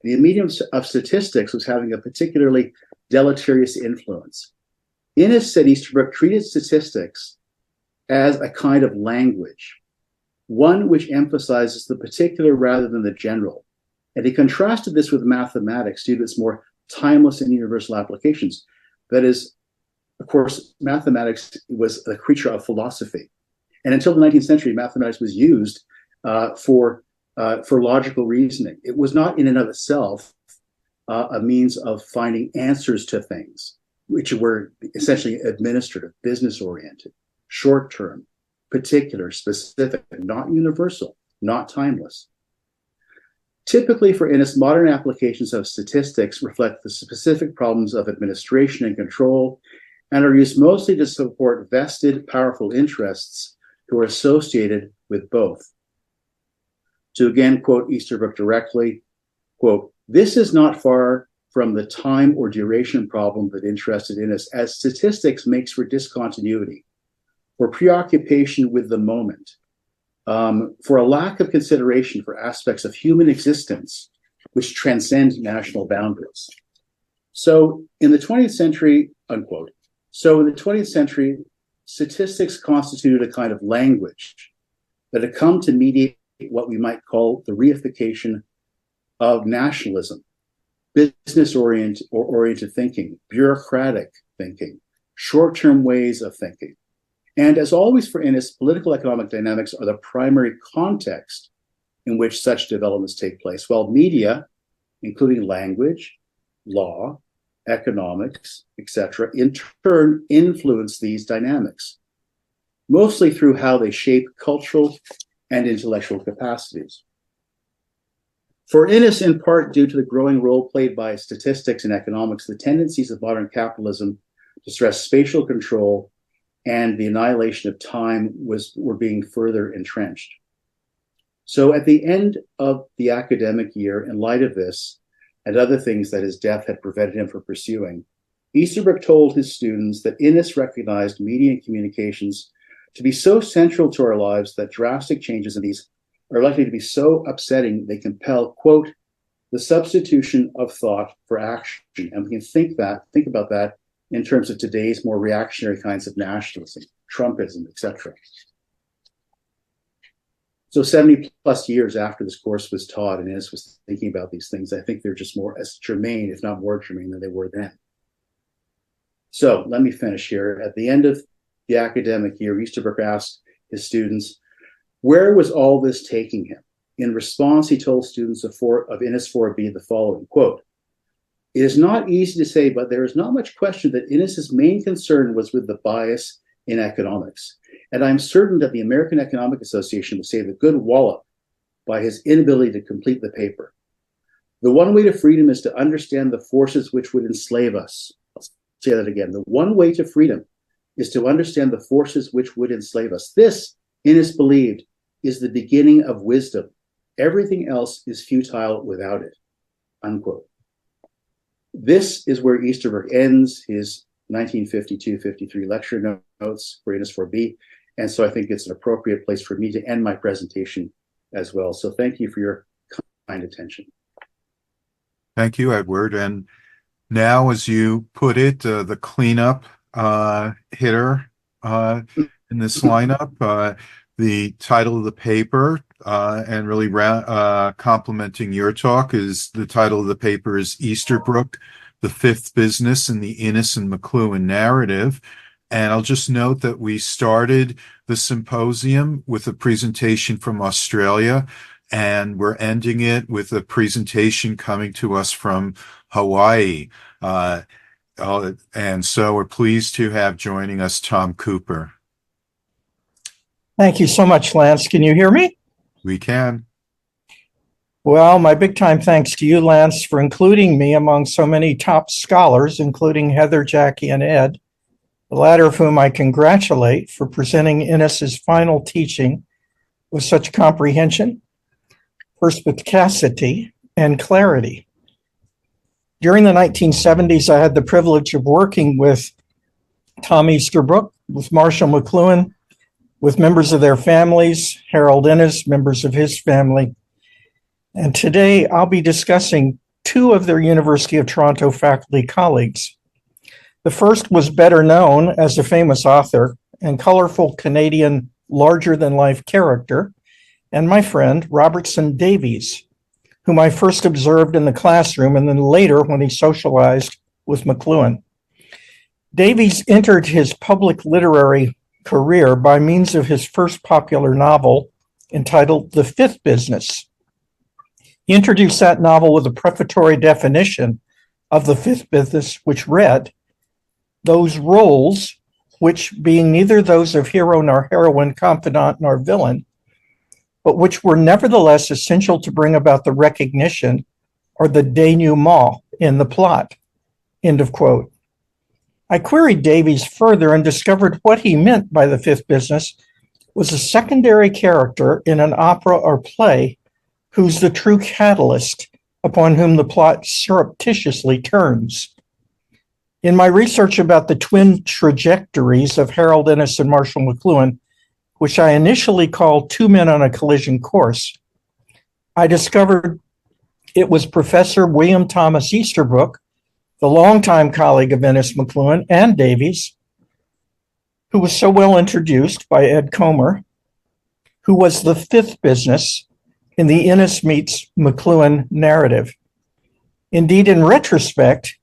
the medium of statistics was having a particularly deleterious influence. Innis said Easterbrook treated statistics as a kind of language, one which emphasizes the particular rather than the general. And he contrasted this with mathematics due to its more timeless and universal applications. That is, of course, mathematics was a creature of philosophy. And until the 19th century, mathematics was used for logical reasoning. It was not in and of itself a means of finding answers to things, which were essentially administrative, business-oriented. short-term, particular, specific, not universal, not timeless. Typically for Innis, modern applications of statistics reflect the specific problems of administration and control and are used mostly to support vested, powerful interests who are associated with both. To again quote Easterbrook directly, quote, "This is not far from the time or duration problem that interested Innis, as statistics makes for discontinuity, for preoccupation with the moment, for a lack of consideration for aspects of human existence which transcend national boundaries." So in the 20th century, unquote, so in the 20th century, statistics constituted a kind of language that had come to mediate what we might call the reification of nationalism, business-oriented thinking, bureaucratic thinking, short-term ways of thinking. And as always for Innis, political economic dynamics are the primary context in which such developments take place, while media, including language, law, economics, etc., in turn influence these dynamics, mostly through how they shape cultural and intellectual capacities. For Innis, in part due to the growing role played by statistics and economics, the tendencies of modern capitalism to stress spatial control and the annihilation of time were being further entrenched. So at the end of the academic year, in light of this and other things that his death had prevented him from pursuing, Easterbrook told his students that Innis recognized media and communications to be so central to our lives that drastic changes in these are likely to be so upsetting they compel, quote, "the substitution of thought for action." And we can think about that in terms of today's more reactionary kinds of nationalism, Trumpism, etc. So 70 plus years after this course was taught and Innis was thinking about these things, I think they're just more as germane, if not more germane, than they were then. So let me finish here. At the end of the academic year, Easterbrook asked his students, where was all this taking him? In response, he told students of Innis 4B the following, quote, "It is not easy to say, but there is not much question that Innis's main concern was with the bias in economics. And I'm certain that the American Economic Association will save a good wallop by his inability to complete the paper. The one way to freedom is to understand the forces which would enslave us." I'll say that again. The one way to freedom is to understand the forces which would enslave us. This, Innis believed, is the beginning of wisdom. Everything else is futile without it, unquote. This is where Easterbrook ends his 1952-53 lecture notes for Innis 4B. And so I think it's an appropriate place for me to end my presentation as well. So thank you for your kind attention. Thank you, Edward. And now, as you put it, the cleanup hitter in this lineup, the title of the paper, and really complimenting your talk, is the title of the paper is Easterbrook, the Fifth Business in the Innis and McLuhan Narrative. And I'll just note that we started the symposium with a presentation from Australia, and we're ending it with a presentation coming to us from Hawaii. And so we're pleased to have joining us Tom Cooper. Thank you so much, Lance. Can you hear me? We can. Well, my big time thanks to you, Lance, for including me among so many top scholars, including Heather, Jackie, and Ed, the latter of whom I congratulate for presenting Innis's final teaching with such comprehension, perspicacity, and clarity. During the 1970s, I had the privilege of working with Tom Easterbrook, with Marshall McLuhan, with members of their families, Harold Innis, members of his family. And today I'll be discussing two of their University of Toronto faculty colleagues. The first was better known as a famous author and colorful Canadian larger-than-life character, and my friend Robertson Davies, whom I first observed in the classroom and then later when he socialized with McLuhan. Davies entered his public literary career by means of his first popular novel entitled The Fifth Business. He introduced that novel with a prefatory definition of the fifth business, which read, "Those roles which, being neither those of hero nor heroine, confidant nor villain, but which were nevertheless essential to bring about the recognition or the denouement in the plot. End of quote. I queried Davies further and discovered what he meant by the fifth business was a secondary character in an opera or play who's the true catalyst upon whom the plot surreptitiously turns. In my research about the twin trajectories of Harold Innis and Marshall McLuhan, which I initially called Two Men on a Collision Course, I discovered it was Professor William Thomas Easterbrook, the longtime colleague of Innis, McLuhan, and Davies, who was so well introduced by Ed Comor, who was the fifth business in the Innis meets McLuhan narrative. Indeed, in retrospect,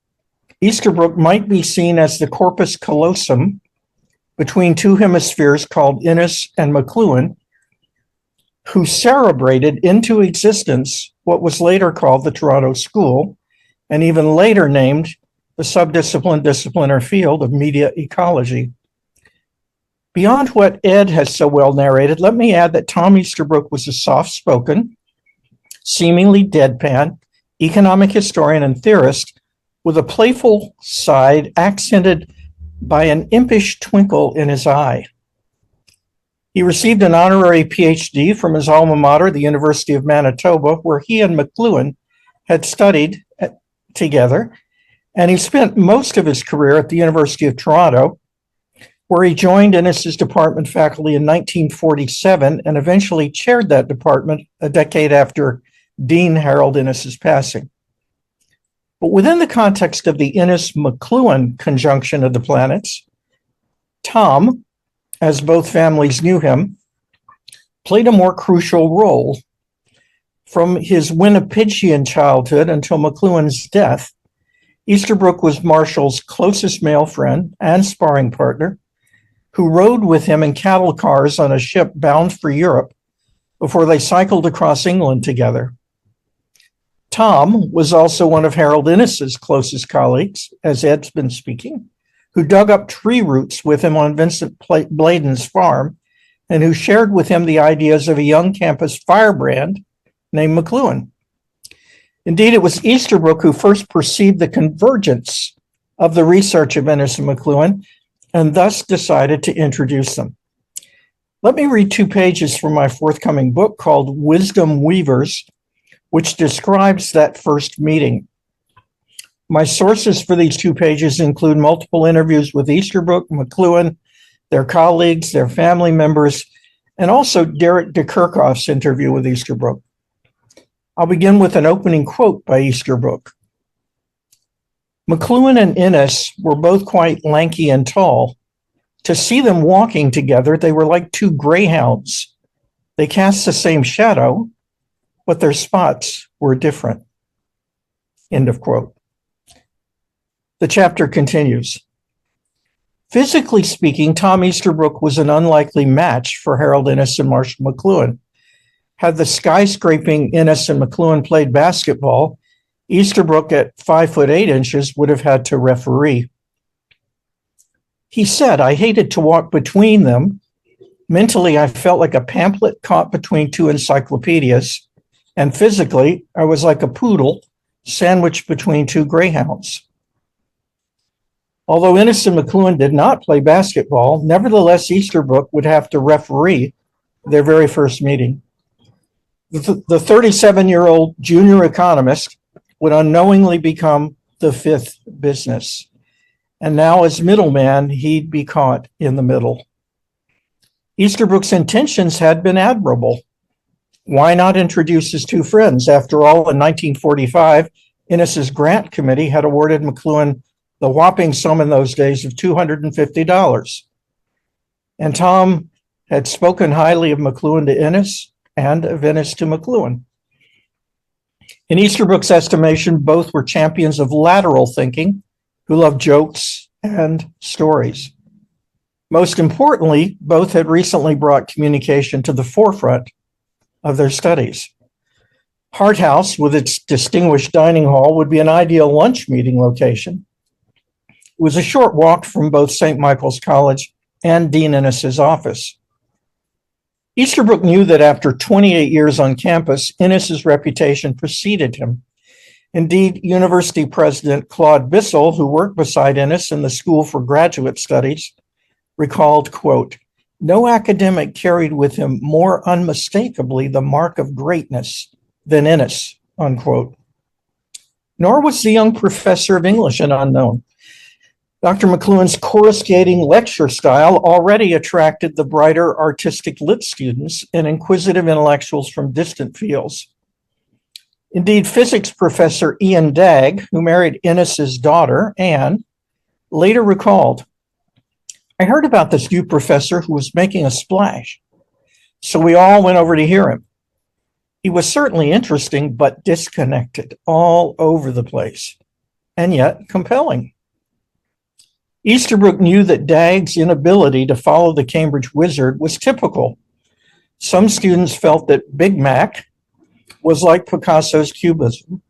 Easterbrook might be seen as the corpus callosum between two hemispheres called Innis and McLuhan, who cerebrated into existence what was later called the Toronto School, and even later named the discipline or field of media ecology. Beyond what Ed has so well narrated, let me add that Tom Easterbrook was a soft-spoken, seemingly deadpan, economic historian and theorist with a playful side accented by an impish twinkle in his eye. He received an honorary PhD from his alma mater, the University of Manitoba, where he and McLuhan had studied together, and he spent most of his career at the University of Toronto, where he joined Innis's department faculty in 1947 and eventually chaired that department a decade after Dean Harold Innis's passing. But within the context of the Innis-McLuhan conjunction of the planets, Tom, as both families knew him, played a more crucial role. From his Winnipegian childhood until McLuhan's death, Easterbrook was Marshall's closest male friend and sparring partner, who rode with him in cattle cars on a ship bound for Europe before they cycled across England together. Tom was also one of Harold Innis's closest colleagues, as Ed's been speaking, who dug up tree roots with him on Vincent Bladen's farm and who shared with him the ideas of a young campus firebrand named McLuhan. Indeed, it was Easterbrook who first perceived the convergence of the research of Innis and McLuhan and thus decided to introduce them. Let me read 2 pages from my forthcoming book called Wisdom Weavers, which describes that first meeting. My sources for these 2 pages include multiple interviews with Easterbrook, McLuhan, their colleagues, their family members, and also Derek de Kerkhoff's interview with Easterbrook. I'll begin with an opening quote by Easterbrook. McLuhan and Innis were both quite lanky and tall. To see them walking together, they were like 2 greyhounds. They cast the same shadow, but their spots were different. End of quote. The chapter continues. Physically speaking, Tom Easterbrook was an unlikely match for Harold Innis and Marshall McLuhan. Had the skyscraping Innis and McLuhan played basketball, Easterbrook at 5'8" would have had to referee. He said, I hated to walk between them. Mentally, I felt like a pamphlet caught between 2 encyclopedias, and physically, I was like a poodle sandwiched between 2 greyhounds. Although Innis and McLuhan did not play basketball, nevertheless, Easterbrook would have to referee their very first meeting. The 37-year-old junior economist would unknowingly become the fifth business. And now as middleman, he'd be caught in the middle. Easterbrook's intentions had been admirable. Why not introduce his 2 friends? After all, in 1945, Innis's grant committee had awarded McLuhan the whopping sum in those days of $250. And Tom had spoken highly of McLuhan to Innis and of Innis to McLuhan. In Easterbrook's estimation, both were champions of lateral thinking who loved jokes and stories. Most importantly, both had recently brought communication to the forefront of their studies. Hart House, with its distinguished dining hall, would be an ideal lunch meeting location. It was a short walk from both St. Michael's College and Dean Innis's office. Easterbrook knew that after 28 years on campus, Innis's reputation preceded him. Indeed, University President Claude Bissell, who worked beside Innis in the School for Graduate Studies, recalled, quote, "No academic carried with him more unmistakably the mark of greatness than Innis," unquote. Nor was the young professor of English an unknown. Dr. McLuhan's coruscating lecture style already attracted the brighter artistic lit students and inquisitive intellectuals from distant fields. Indeed, physics professor Ian Dagg, who married Innis's daughter, Anne, later recalled, "I heard about this new professor who was making a splash, so we all went over to hear him. He was certainly interesting, but disconnected, all over the place, and yet compelling." Easterbrook knew that Dagg's inability to follow the Cambridge wizard was typical. Some students felt that Big Mac was like Picasso's Cubism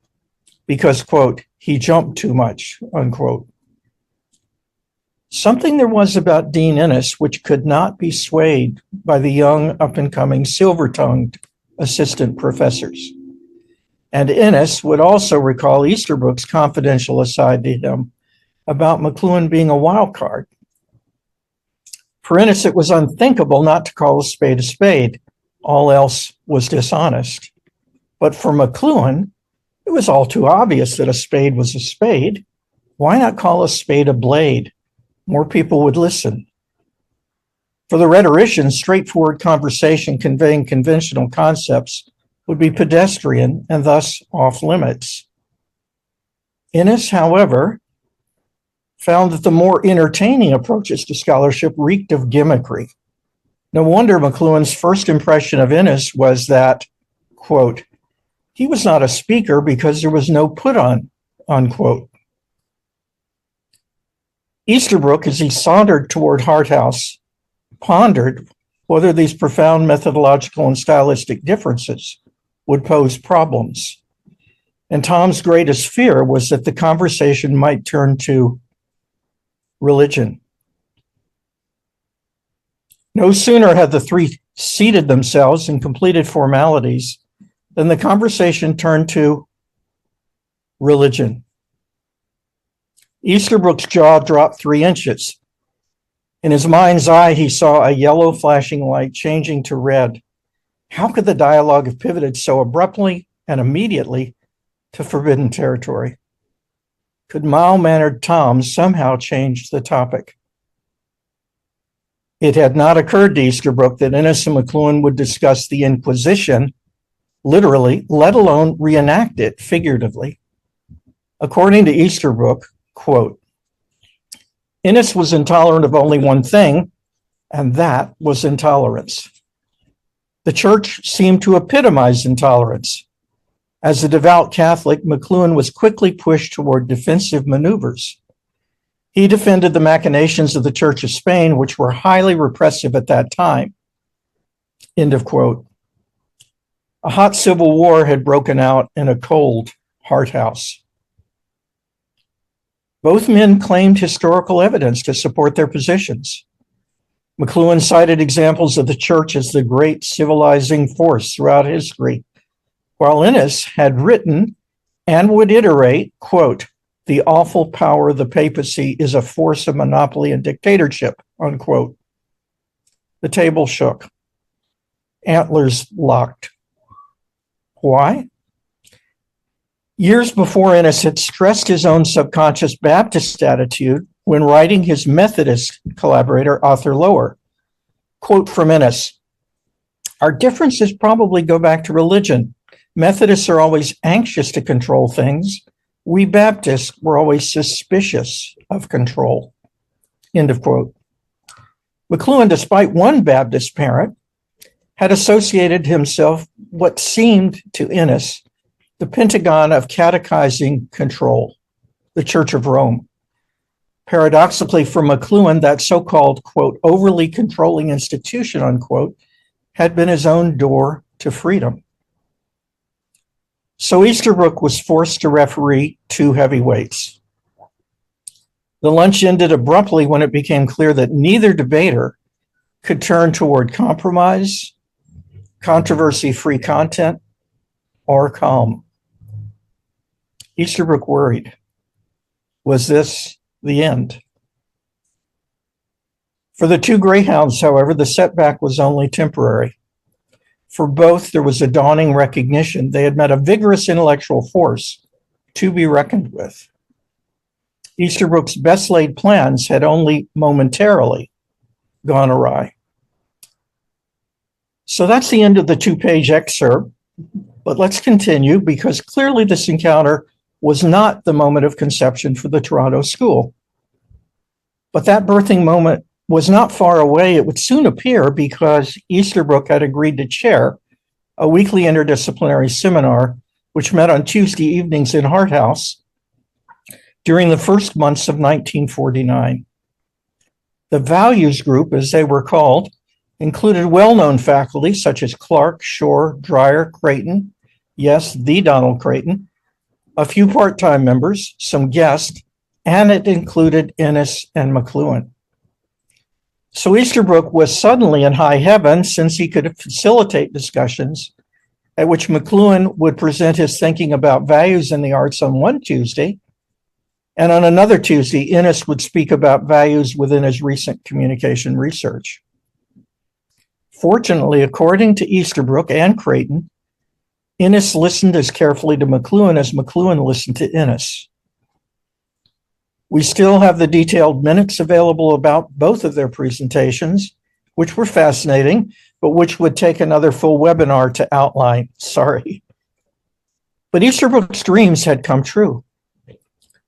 because, quote, "he jumped too much," unquote. Something there was about Dean Innis which could not be swayed by the young, up-and-coming, silver-tongued assistant professors. And Innis would also recall Easterbrook's confidential aside to him about McLuhan being a wild card. For Innis, it was unthinkable not to call a spade. All else was dishonest. But for McLuhan, it was all too obvious that a spade was a spade. Why not call a spade a blade? More people would listen. For the rhetorician, straightforward conversation conveying conventional concepts would be pedestrian and thus off limits. Innis, however, found that the more entertaining approaches to scholarship reeked of gimmickry. No wonder McLuhan's first impression of Innis was that, quote, "he was not a speaker because there was no put on," unquote. Easterbrook, as he sauntered toward Harthouse, pondered whether these profound methodological and stylistic differences would pose problems. And Tom's greatest fear was that the conversation might turn to religion. No sooner had the three seated themselves and completed formalities than the conversation turned to religion. Easterbrook's jaw dropped 3 inches. In his mind's eye, he saw a yellow flashing light changing to red. How could the dialogue have pivoted so abruptly and immediately to forbidden territory? Could mild-mannered Tom somehow change the topic? It had not occurred to Easterbrook that Innis and McLuhan would discuss the Inquisition, literally, let alone reenact it figuratively. According to Easterbrook, quote, "Innis was intolerant of only one thing, and that was intolerance. The church seemed to epitomize intolerance. As a devout Catholic, McLuhan was quickly pushed toward defensive maneuvers. He defended the machinations of the Church of Spain, which were highly repressive at that time." End of quote. A hot civil war had broken out in a cold Harthouse. Both men claimed historical evidence to support their positions. McLuhan cited examples of the church as the great civilizing force throughout history, while Innis had written and would iterate, quote, "the awful power of the papacy is a force of monopoly and dictatorship," unquote. The table shook. Antlers locked. Why? Years before, Innis had stressed his own subconscious Baptist attitude when writing his Methodist collaborator, Arthur Lower. Quote from Innis, "Our differences probably go back to religion. Methodists are always anxious to control things. We Baptists were always suspicious of control." End of quote. McLuhan, despite one Baptist parent, had associated himself what seemed to Innis the Pentagon of catechizing control, the Church of Rome. Paradoxically, for McLuhan, that so-called, quote, "overly controlling institution," unquote, had been his own door to freedom. So Easterbrook was forced to referee 2 heavyweights. The lunch ended abruptly when it became clear that neither debater could turn toward compromise, controversy-free content, or calm. Easterbrook worried. Was this the end? For the two greyhounds, however, the setback was only temporary. For both, there was a dawning recognition they had met a vigorous intellectual force to be reckoned with. Easterbrook's best-laid plans had only momentarily gone awry. So that's the end of the two-page excerpt, but let's continue because clearly this encounter was not the moment of conception for the Toronto School. But that birthing moment was not far away. It would soon appear because Easterbrook had agreed to chair a weekly interdisciplinary seminar, which met on Tuesday evenings in Hart House during the first months of 1949. The values group, as they were called, included well-known faculty such as Clark, Shore, Dreyer, Creighton, yes, the Donald Creighton, a few part-time members, some guests, and it included Innis and McLuhan. So Easterbrook was suddenly in high heaven since he could facilitate discussions at which McLuhan would present his thinking about values in the arts on one Tuesday, and on another Tuesday, Innis would speak about values within his recent communication research. Fortunately, according to Easterbrook and Creighton, Innis listened as carefully to McLuhan as McLuhan listened to Innis. We still have the detailed minutes available about both of their presentations, which were fascinating, but which would take another full webinar to outline. Sorry. But Easterbrook's dreams had come true.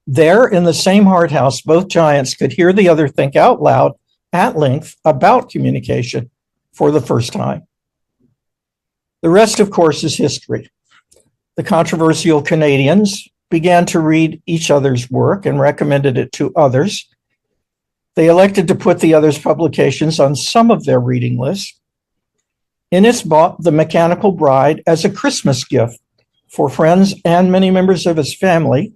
There in the same Hart House, both giants could hear the other think out loud at length about communication for the first time. The rest, of course, is history. The controversial Canadians began to read each other's work and recommended it to others. They elected to put the others' publications on some of their reading lists. Innis bought The Mechanical Bride as a Christmas gift for friends and many members of his family.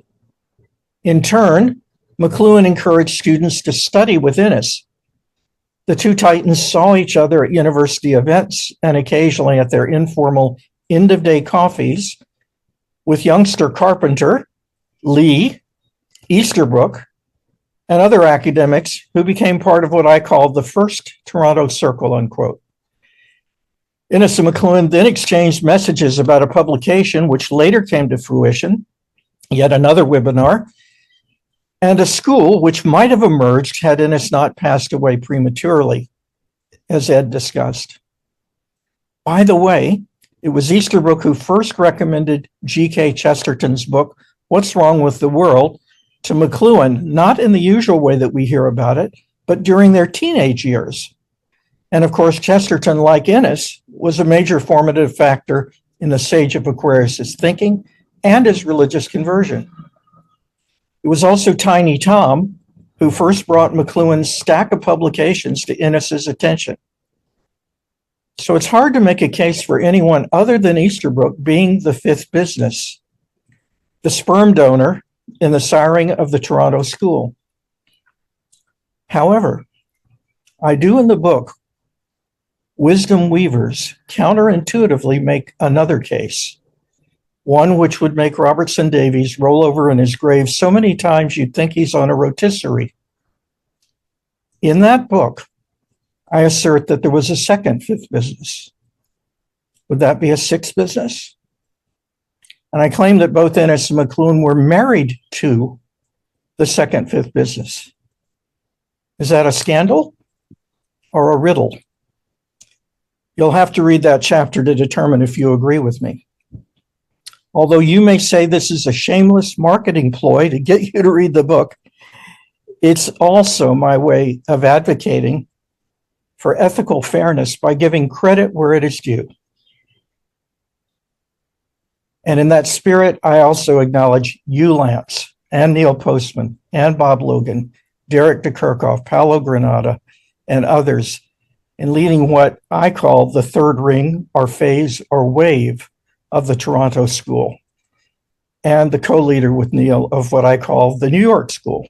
In turn, McLuhan encouraged students to study with Innis. The two titans saw each other at university events and occasionally at their informal end-of-day coffees with youngster Carpenter, Lee, Easterbrook, and other academics who became part of what I call the first Toronto Circle, unquote. Innis and McLuhan then exchanged messages about a publication which later came to fruition, yet another webinar, and a school which might have emerged had Innis not passed away prematurely, as Ed discussed. By the way, it was Easterbrook who first recommended G.K. Chesterton's book, What's Wrong with the World, to McLuhan, not in the usual way that we hear about it, but during their teenage years. And of course, Chesterton, like Innis, was a major formative factor in the Sage of Aquarius' thinking and his religious conversion. It was also Tiny Tom who first brought McLuhan's stack of publications to Innis's attention. So it's hard to make a case for anyone other than Easterbrook being the fifth business, the sperm donor in the siring of the Toronto School. However, I do in the book, Wisdom Weavers counterintuitively make another case, one which would make Robertson Davies roll over in his grave so many times you'd think he's on a rotisserie. In that book, I assert that there was a second fifth business. Would that be a sixth business? And I claim that both Innis and McLuhan were married to the second fifth business. Is that a scandal or a riddle? You'll have to read that chapter to determine if you agree with me. Although you may say this is a shameless marketing ploy to get you to read the book, it's also my way of advocating for ethical fairness by giving credit where it is due. And in that spirit, I also acknowledge you, Lance, and Neil Postman, and Bob Logan, Derek DeKirchhoff, Paolo Granata, and others in leading what I call the third ring or phase or wave of the Toronto School, and the co-leader with Neil of what I call the New York School.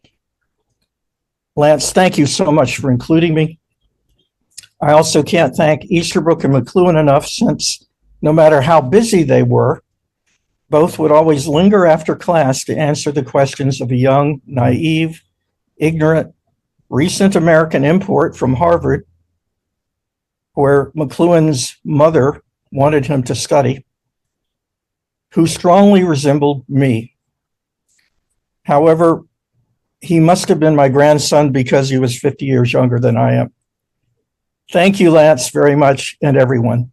Lance, thank you so much for including me. I also can't thank Easterbrook and McLuhan enough, since no matter how busy they were, both would always linger after class to answer the questions of a young, naive, ignorant, recent American import from Harvard, where McLuhan's mother wanted him to study, who strongly resembled me. However, he must have been my grandson because he was 50 years younger than I am. Thank you, Lance, very much, and everyone.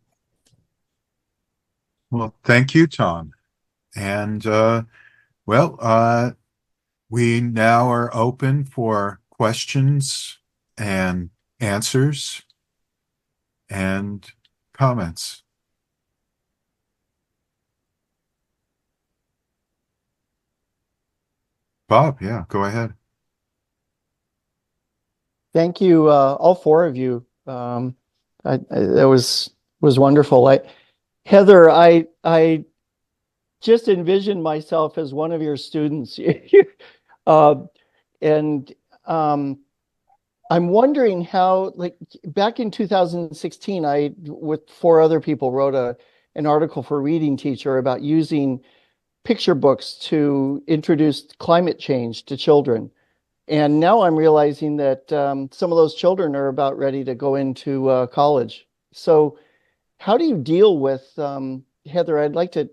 Well, thank you, Tom. And we now are open for questions and answers and comments. Bob, yeah, go ahead. Thank you, all four of you. That was wonderful. Heather, I just envisioned myself as one of your students, and I'm wondering how, like, back in 2016, I, with four other people, wrote an article for Reading Teacher about using picture books to introduce climate change to children. And now I'm realizing that some of those children are about ready to go into college. So how do you deal with, Heather, I'd like to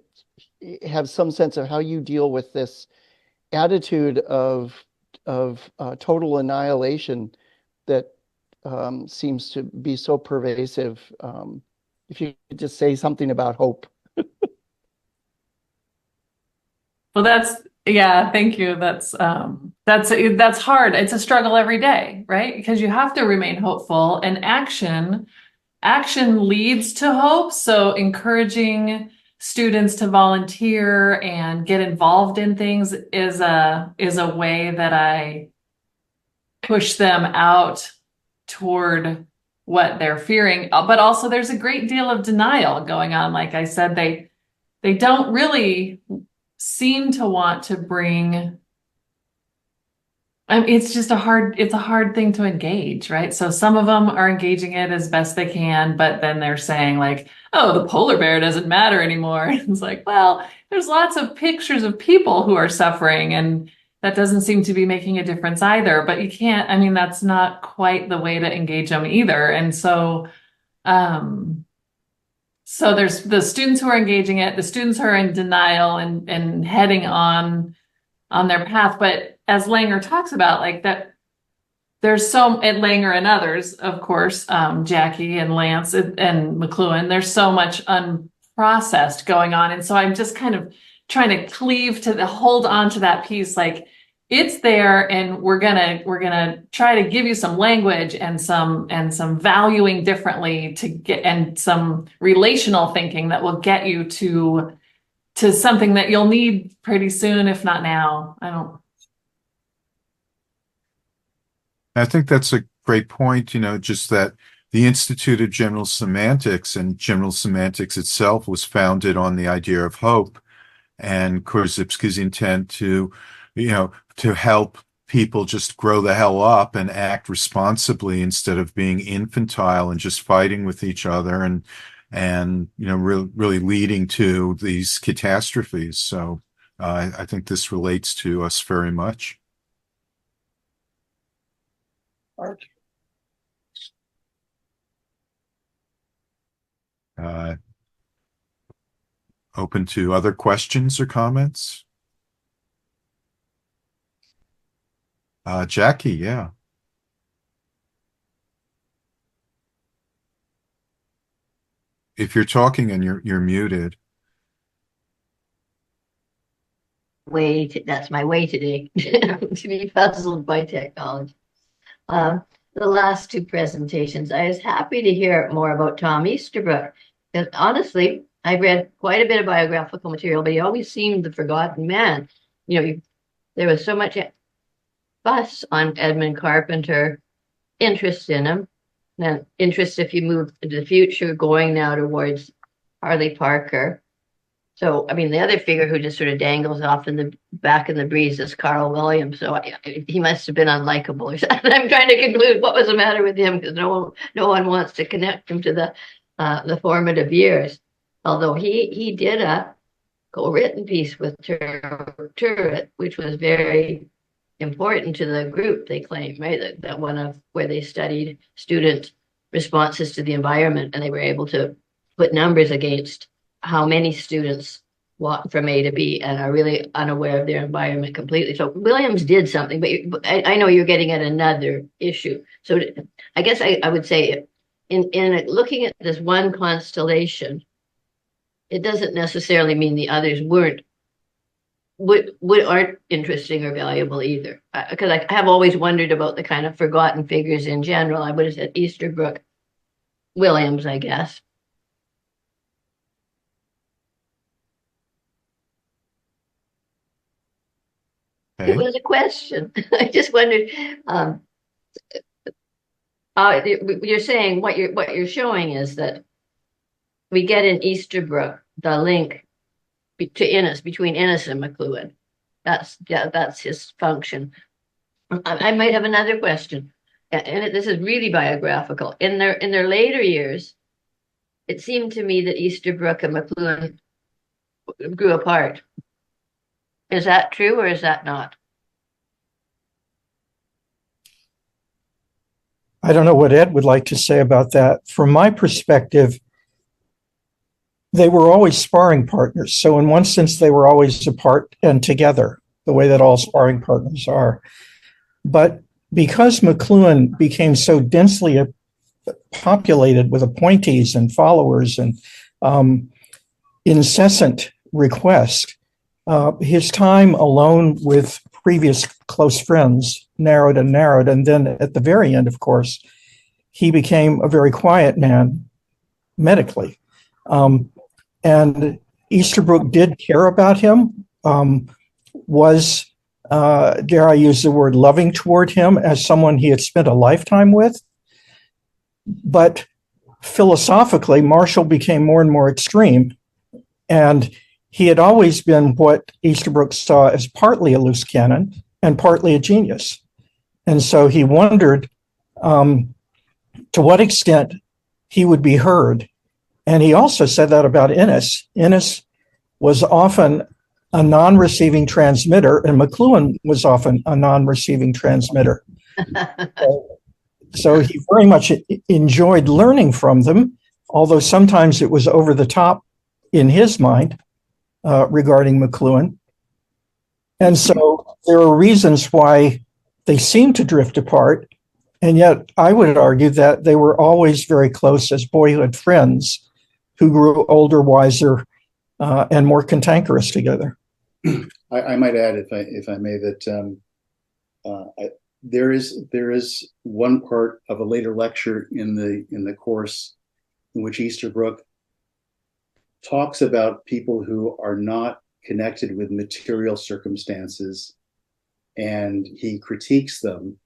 have some sense of how you deal with this attitude of total annihilation that seems to be so pervasive. If you could just say something about hope. Well, thank you. That's hard. It's a struggle every day, right? Because you have to remain hopeful, and action leads to hope. So encouraging students to volunteer and get involved in things is a way that I push them out toward what they're fearing. But also there's a great deal of denial going on. Like I said, they don't really seem to want to bring, I mean, it's a hard thing to engage, right? So some of them are engaging it as best they can, but then they're saying like, oh, the polar bear doesn't matter anymore. It's like, well, there's lots of pictures of people who are suffering, and that doesn't seem to be making a difference either. But you can't, I mean, that's not quite the way to engage them either. And so, so there's the students who are engaging it, the students who are in denial and heading on their path. But as Langer talks about, like that, there's and Langer and others, of course, Jackie and Lance and McLuhan, there's so much unprocessed going on. And so I'm just kind of trying to hold on to that piece. Like, it's there, and we're gonna try to give you some language and some valuing differently to get, and some relational thinking that will get you to something that you'll need pretty soon, if not now. I think that's a great point, just that the Institute of General Semantics and General Semantics itself was founded on the idea of hope, and Korzybski's intent to help people just grow the hell up and act responsibly instead of being infantile and just fighting with each other and really leading to these catastrophes. So I think this relates to us very much. Open to other questions or comments? Jackie, yeah. If you're talking and you're muted. That's my way today, to be puzzled by technology. The last two presentations, I was happy to hear more about Tom Easterbrook. Because honestly, I read quite a bit of biographical material, but he always seemed the forgotten man. There was so much fuss on Edmund Carpenter, interest in him, and interest if you move into the future, going now towards Harley Parker. So, I mean, the other figure who just sort of dangles off in the back in the breeze is Carl Williams. So he must have been unlikable or something. I'm trying to conclude what was the matter with him because no one wants to connect him to the formative years. Although he did a co-written piece with Turret, which was very important to the group, they claim, right? That one of where they studied student responses to the environment, and they were able to put numbers against how many students walk from A to B and are really unaware of their environment completely. So Williams did something, but I know you're getting at another issue. So I guess I would say in looking at this one constellation, it doesn't necessarily mean the others aren't interesting or valuable either. Because I have always wondered about the kind of forgotten figures in general. I would have said Easterbrook, Williams, I guess. Okay. It was a question. I just wondered. You're saying what you're showing is that we get in Easterbrook the link to Innis, between Innis and McLuhan. That's his function. I might have another question, and this is really biographical. In their later years, it seemed to me that Easterbrook and McLuhan grew apart. Is that true or is that not? I don't know what Ed would like to say about that. From my perspective, they were always sparring partners. So in one sense, they were always apart and together, the way that all sparring partners are. But because McLuhan became so densely populated with appointees and followers and incessant requests, his time alone with previous close friends narrowed and narrowed. And then at the very end, of course, he became a very quiet man medically. And Easterbrook did care about him, was, dare I use the word, loving toward him as someone he had spent a lifetime with. But philosophically, Marshall became more and more extreme. And he had always been what Easterbrook saw as partly a loose cannon and partly a genius. And so he wondered to what extent he would be heard. And he also said that about Innis. Innis was often a non-receiving transmitter, and McLuhan was often a non-receiving transmitter. So he very much enjoyed learning from them, although sometimes it was over the top in his mind regarding McLuhan. And so there are reasons why they seem to drift apart. And yet I would argue that they were always very close as boyhood friends who grew older, wiser, and more cantankerous together. I might add, if I may, that there is one part of a later lecture in the course in which Easterbrook talks about people who are not connected with material circumstances, and he critiques them.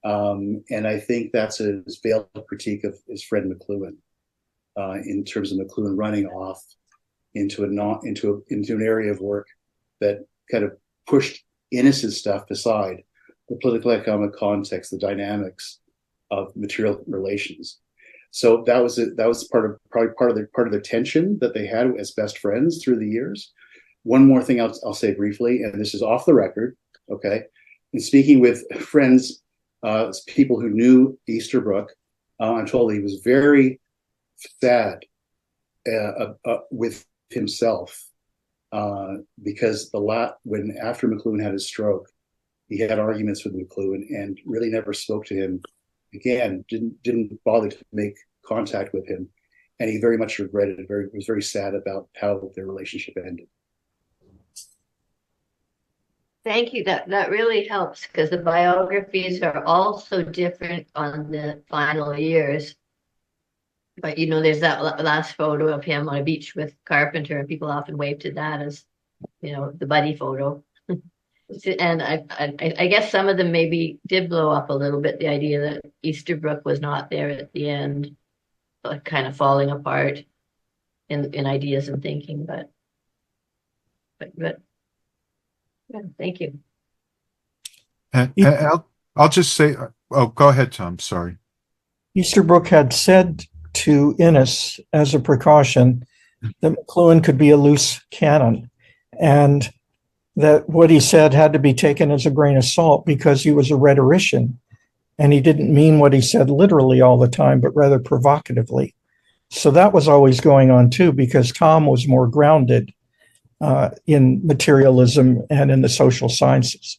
And I think that's a veiled critique of his friend McLuhan, in terms of McLuhan running off into an area of work that kind of pushed Innis's stuff aside, the political economic context, the dynamics of material relations. So that was probably part of the tension that they had as best friends through the years. One more thing I'll say briefly, and this is off the record, okay? In speaking with friends, people who knew Easterbrook, I'm told he was very sad with himself because when after McLuhan had his stroke, he had arguments with McLuhan and really never spoke to him again. Didn't bother to make contact with him, and he very much regretted it. Was very sad about how their relationship ended. Thank you. That really helps because the biographies are all so different on the final years. But there's that last photo of him on a beach with Carpenter, and people often wave to that as, the buddy photo. And I guess some of them maybe did blow up a little bit. The idea that Easterbrook was not there at the end, kind of falling apart in ideas and thinking. But but good. Thank you. And I'll just say, oh, go ahead, Tom. Sorry. Easterbrook had said to Innis as a precaution that McLuhan could be a loose cannon, and that what he said had to be taken as a grain of salt because he was a rhetorician and he didn't mean what he said literally all the time, but rather provocatively. So that was always going on too, because Tom was more grounded in materialism and in the social sciences.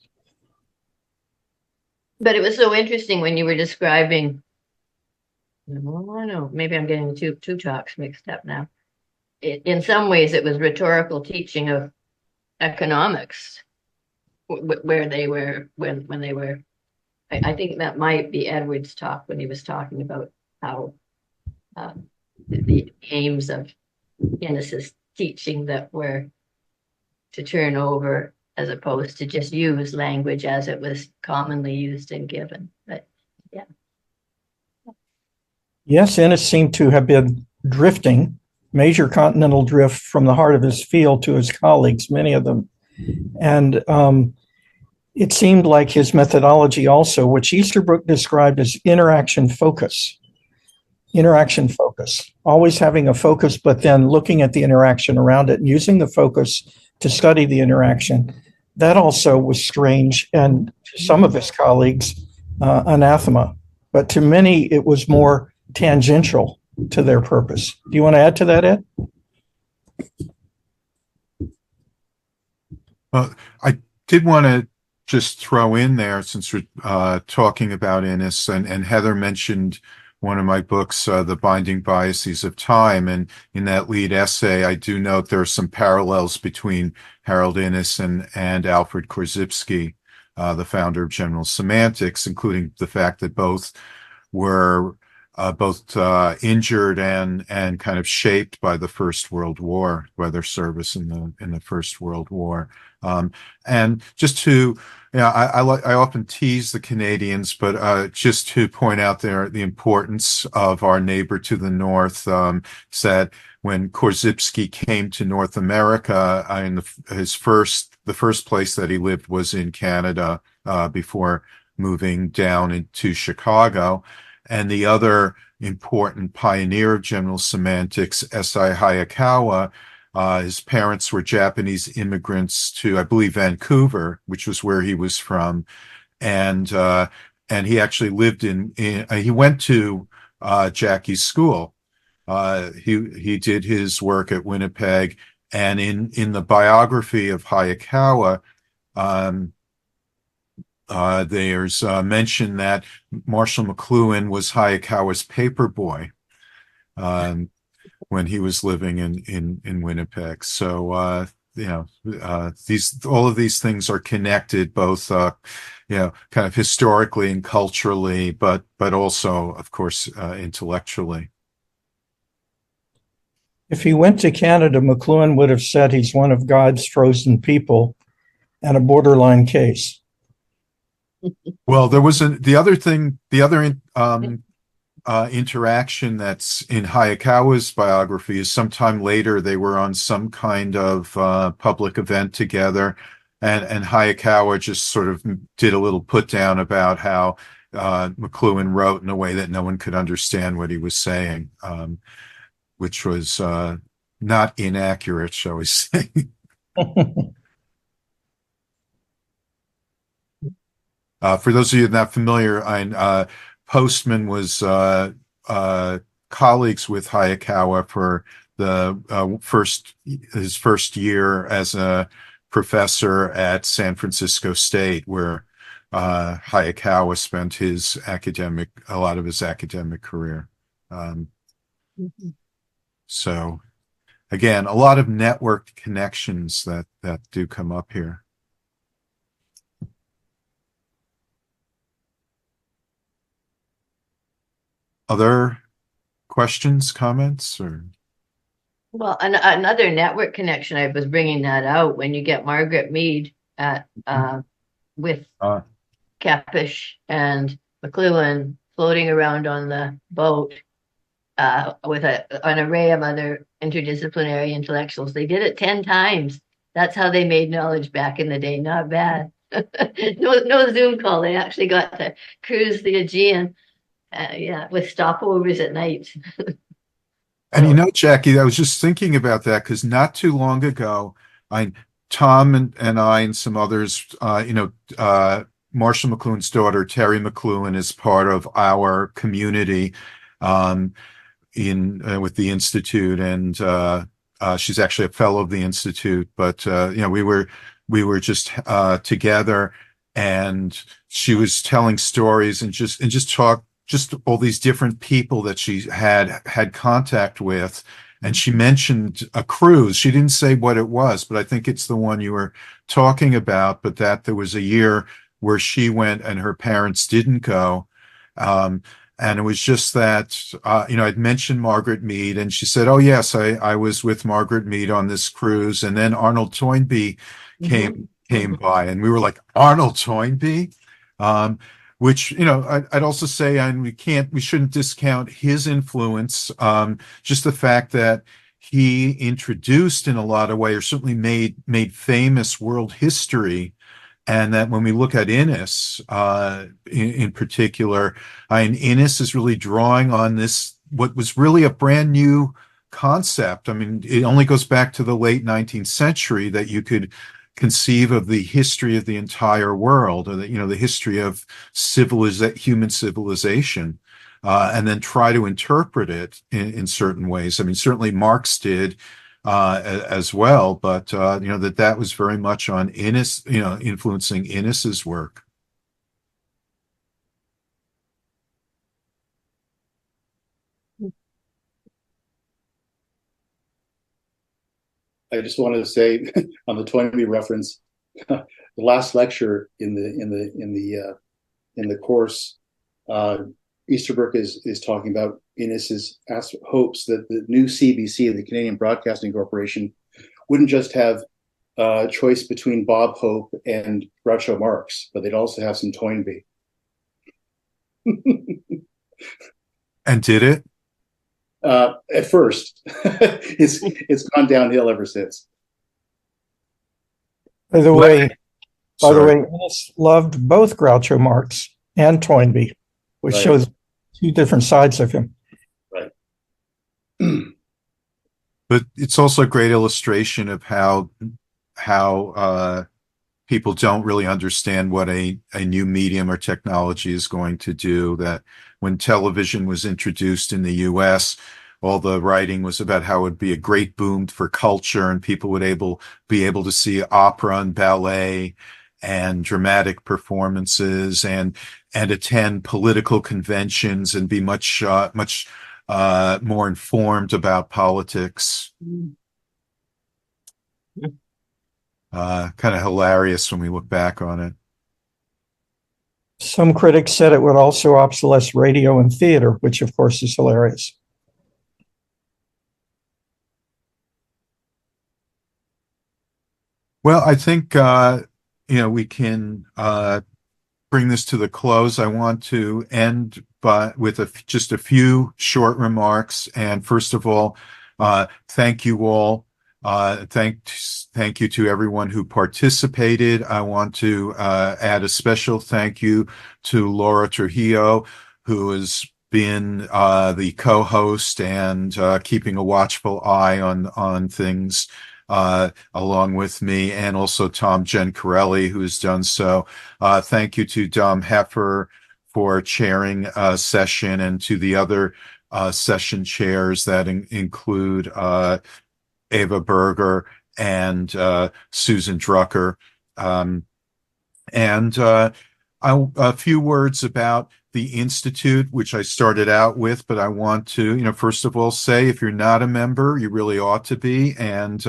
But it was so interesting when you were describing, oh, no, maybe I'm getting two talks mixed up now. In some ways, it was rhetorical teaching of economics, where they were when they were. I think that might be Edward's talk when he was talking about how the aims of Innis's teaching that were to turn over as opposed to just use language as it was commonly used and given. But yeah. Yes, Innis seemed to have been drifting, major continental drift from the heart of his field to his colleagues, many of them. And it seemed like his methodology also, which Easterbrook described as interaction focus, always having a focus, but then looking at the interaction around it and using the focus to study the interaction. That also was strange, and to some of his colleagues, anathema. But to many, it was more tangential to their purpose. Do you want to add to that, Ed? Well, I did want to just throw in there, since we're talking about Innis, and Heather mentioned one of my books, The Binding Biases of Time. And in that lead essay, I do note there are some parallels between Harold Innis and Alfred Korzybski, the founder of General Semantics, including the fact that both were injured and kind of shaped by the First World War, by their service in the First World War. And just to, I often tease the Canadians, but just to point out the importance of our neighbor to the north, said when Korzybski came to North America, the first place that he lived was in Canada before moving down into Chicago. And the other important pioneer of general semantics, S.I. Hayakawa, his parents were Japanese immigrants to, I believe, Vancouver, which was where he was from. And he actually lived he went to Jackie's school. He did his work at Winnipeg. And in the biography of Hayakawa, there's mention that Marshall McLuhan was Hayakawa's paper boy when he was living in Winnipeg. So all of these things are connected, both kind of historically and culturally, but also, of course, intellectually. If he went to Canada, McLuhan would have said he's one of God's frozen people and a borderline case. Well, there was the other interaction that's in Hayakawa's biography is sometime later they were on some kind of public event together, and Hayakawa just sort of did a little put down about how McLuhan wrote in a way that no one could understand what he was saying, which was not inaccurate, shall we say. For those of you not familiar, Postman was colleagues with Hayakawa for his first year as a professor at San Francisco State, where Hayakawa spent a lot of his academic career. So, again, a lot of networked connections that do come up here. Other questions, comments, or? Well, another network connection, I was bringing that out when you get Margaret Mead with Kepes and McLuhan floating around on the boat with an array of other interdisciplinary intellectuals. They did it 10 times That's how they made knowledge back in the day. Not bad. No Zoom call. They actually got to cruise the Aegean, yeah, with stopovers at night. And you know, Jackie, I was just thinking about that because not too long ago, I Tom and I and some others, Marshall McLuhan's daughter, Terry McLuhan, is part of our community um, in with the Institute, and she's actually a fellow of the Institute. But we were just together, and she was telling stories and just talk just all these different people that she had contact with. And she mentioned a cruise. She didn't say what it was, but I think it's the one you were talking about, but that there was a year where she went and her parents didn't go. And it was just that, I'd mentioned Margaret Mead, and she said, oh, yes, I was with Margaret Mead on this cruise. And then Arnold Toynbee came by, and we were like, Arnold Toynbee? Which, I'd also say, and we shouldn't discount his influence. Just the fact that he introduced in a lot of ways, or certainly made famous world history. And that when we look at Innis, in particular, Innis is really drawing on this, what was really a brand new concept. I mean, it only goes back to the late 19th century that you could conceive of the history of the entire world, or the history of human civilization, and then try to interpret it in certain ways. I mean, certainly Marx did as well, but that was very much on Innis, influencing Innis's work. I just wanted to say on the Toynbee reference, the last lecture in the course, Easterbrook is talking about Innis's hopes that the new CBC, the Canadian Broadcasting Corporation, wouldn't just have a choice between Bob Hope and Groucho Marx, but they'd also have some Toynbee. And did it? At first, it's gone downhill ever since. By the way, Innis loved both Groucho Marx and Toynbee, which shows two different sides of him. Right. But it's also a great illustration of how people don't really understand what a new medium or technology is going to do. That when television was introduced in the US, all the writing was about how it would be a great boom for culture, and people would be able to see opera and ballet and dramatic performances and attend political conventions and be much more informed about politics. Kind of hilarious when we look back on it. Some critics said it would also obsolesce radio and theater, which of course is hilarious. Well, I think we can bring this to the close. I want to end with just a few short remarks. And first of all, thank you all. Thank you to everyone who participated. I want to add a special thank you to Laura Trujillo, who has been the co-host and keeping a watchful eye on things along with me, and also Tom Gencarelli, who has done so. Thank you to Dom Heffer for chairing a session, and to the other session chairs that include Ava Berger and Susan Drucker. A few words about the Institute, which I started out with, but I want to, first of all, say if you're not a member, you really ought to be. And,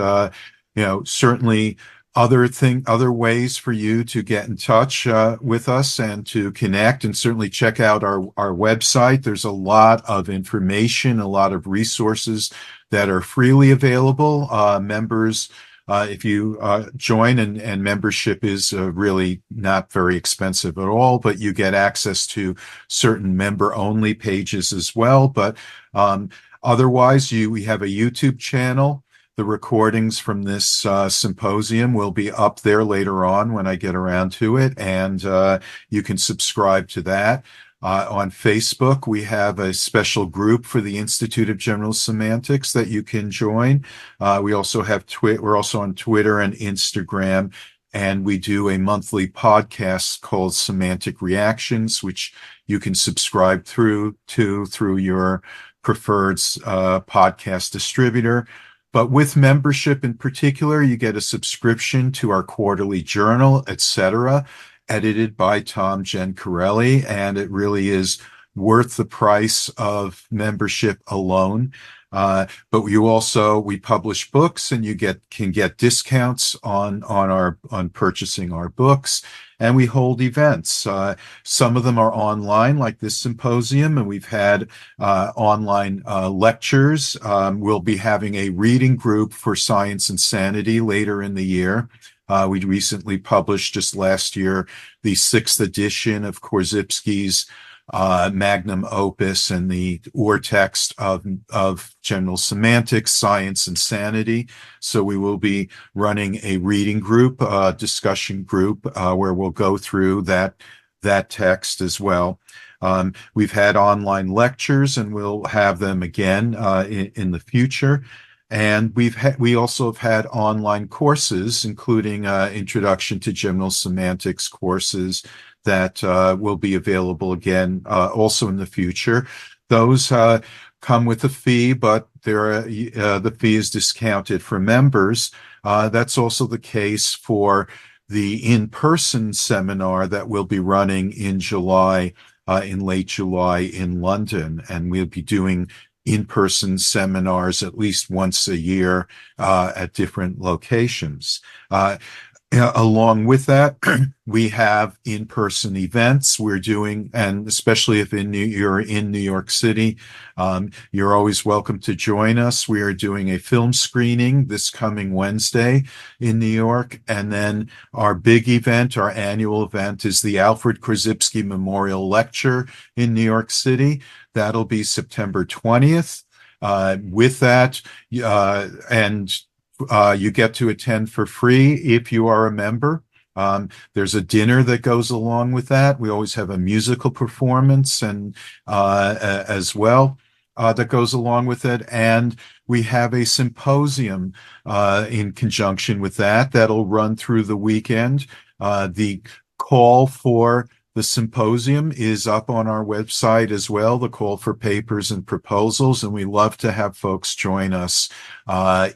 certainly other ways for you to get in touch with us and to connect, and certainly check out our website. There's a lot of information, a lot of resources that are freely available. Members, if you join, and membership is really not very expensive at all, but you get access to certain member-only pages as well. But otherwise, we have a YouTube channel the recordings from this symposium will be up there later on when I get around to it, and you can subscribe to that. On Facebook, we have a special group for the Institute of General Semantics that you can join. We also have we're also on Twitter and Instagram, and we do a monthly podcast called Semantic Reactions, which you can subscribe through your preferred podcast distributor. But with membership in particular, you get a subscription to our quarterly journal, etc., edited by Tom Gencarelli, and it really is worth the price of membership alone. But we publish books, and you can get discounts on purchasing our books, and we hold events. Some of them are online, like this symposium, and we've had online lectures. We'll be having a reading group for Science and Sanity later in the year. We recently published, just last year, the 6th edition of Korzybski's magnum opus and the text of General Semantics, Science and Sanity. So we will be running a reading group, discussion group, where we'll go through that text as well. We've had online lectures, and we'll have them again in the future. And we also have had online courses, including Introduction to General Semantics courses that will be available again also in the future. Those come with a fee, but the fee is discounted for members. That's also the case for the in-person seminar that we'll be running in July, in late July in London, and we'll be doing in-person seminars at least once a year at different locations. Along with that, we have in-person events we're doing, and especially if you're in New York City, you're always welcome to join us. We are doing a film screening this coming Wednesday in New York, and then our big event, our annual event, is the Alfred Korzybski Memorial Lecture in New York City. That'll be September 20th. With that, you get to attend for free if you are a member. There's a dinner that goes along with that. We always have a musical performance and as well that goes along with it. And we have a symposium in conjunction with that that'll run through the weekend. The call for the symposium is up on our website as well, the call for papers and proposals, and we love to have folks join us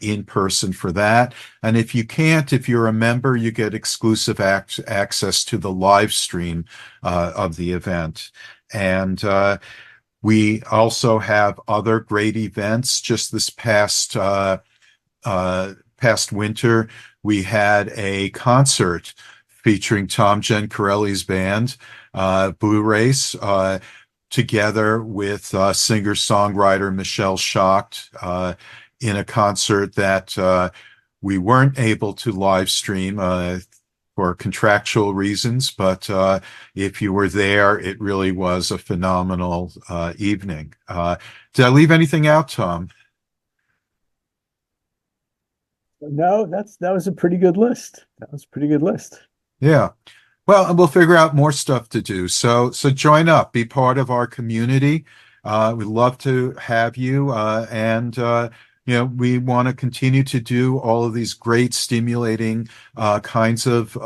in person for that. And if you can't, if you're a member, you get exclusive access to the live stream of the event. And we also have other great events. Just this past winter, we had a concert featuring Tom Gencarelli's band, Blue Race, together with singer-songwriter Michelle Schacht, in a concert that we weren't able to live stream for contractual reasons, but if you were there, it really was a phenomenal evening. Did I leave anything out, Tom? No, that was a pretty good list. That was a pretty good list. Yeah. Well, and we'll figure out more stuff to do. So join up, be part of our community. We'd love to have you. And we want to continue to do all of these great, stimulating kinds of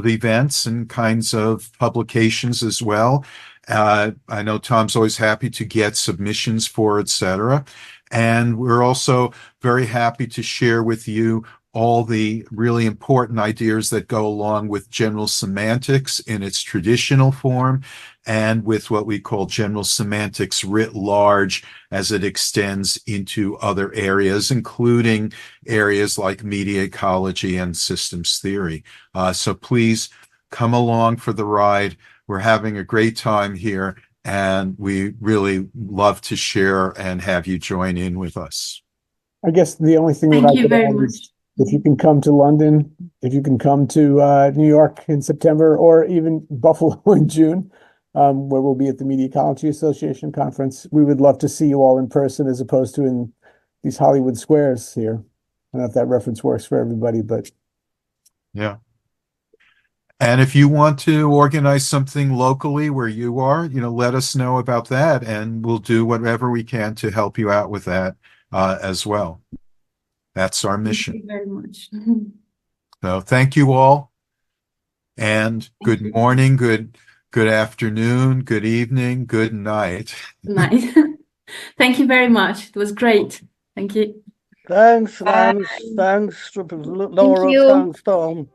events and kinds of publications as well. I know Tom's always happy to get submissions for, etc. And we're also very happy to share with you all the really important ideas that go along with general semantics in its traditional form and with what we call general semantics writ large as it extends into other areas, including areas like media ecology and systems theory. So please come along for the ride. We're having a great time here, and we really love to share and have you join in with us. I guess the only thing Thank that I you could very add much. is if you can come to London, if you can come to New York in September, or even Buffalo in June, where we'll be at the Media Ecology Association conference, we would love to see you all in person as opposed to in these Hollywood squares here. I don't know if that reference works for everybody, but Yeah. And if you want to organize something locally where you are, let us know about that, and we'll do whatever we can to help you out with that as well. That's our mission. Thank you very much. So thank you all, and good morning, good afternoon, good evening, good night. Nice. Thank you very much. It was great. Thank you. Thanks, Lance. Thanks, Laura. you. Thanks, Tom.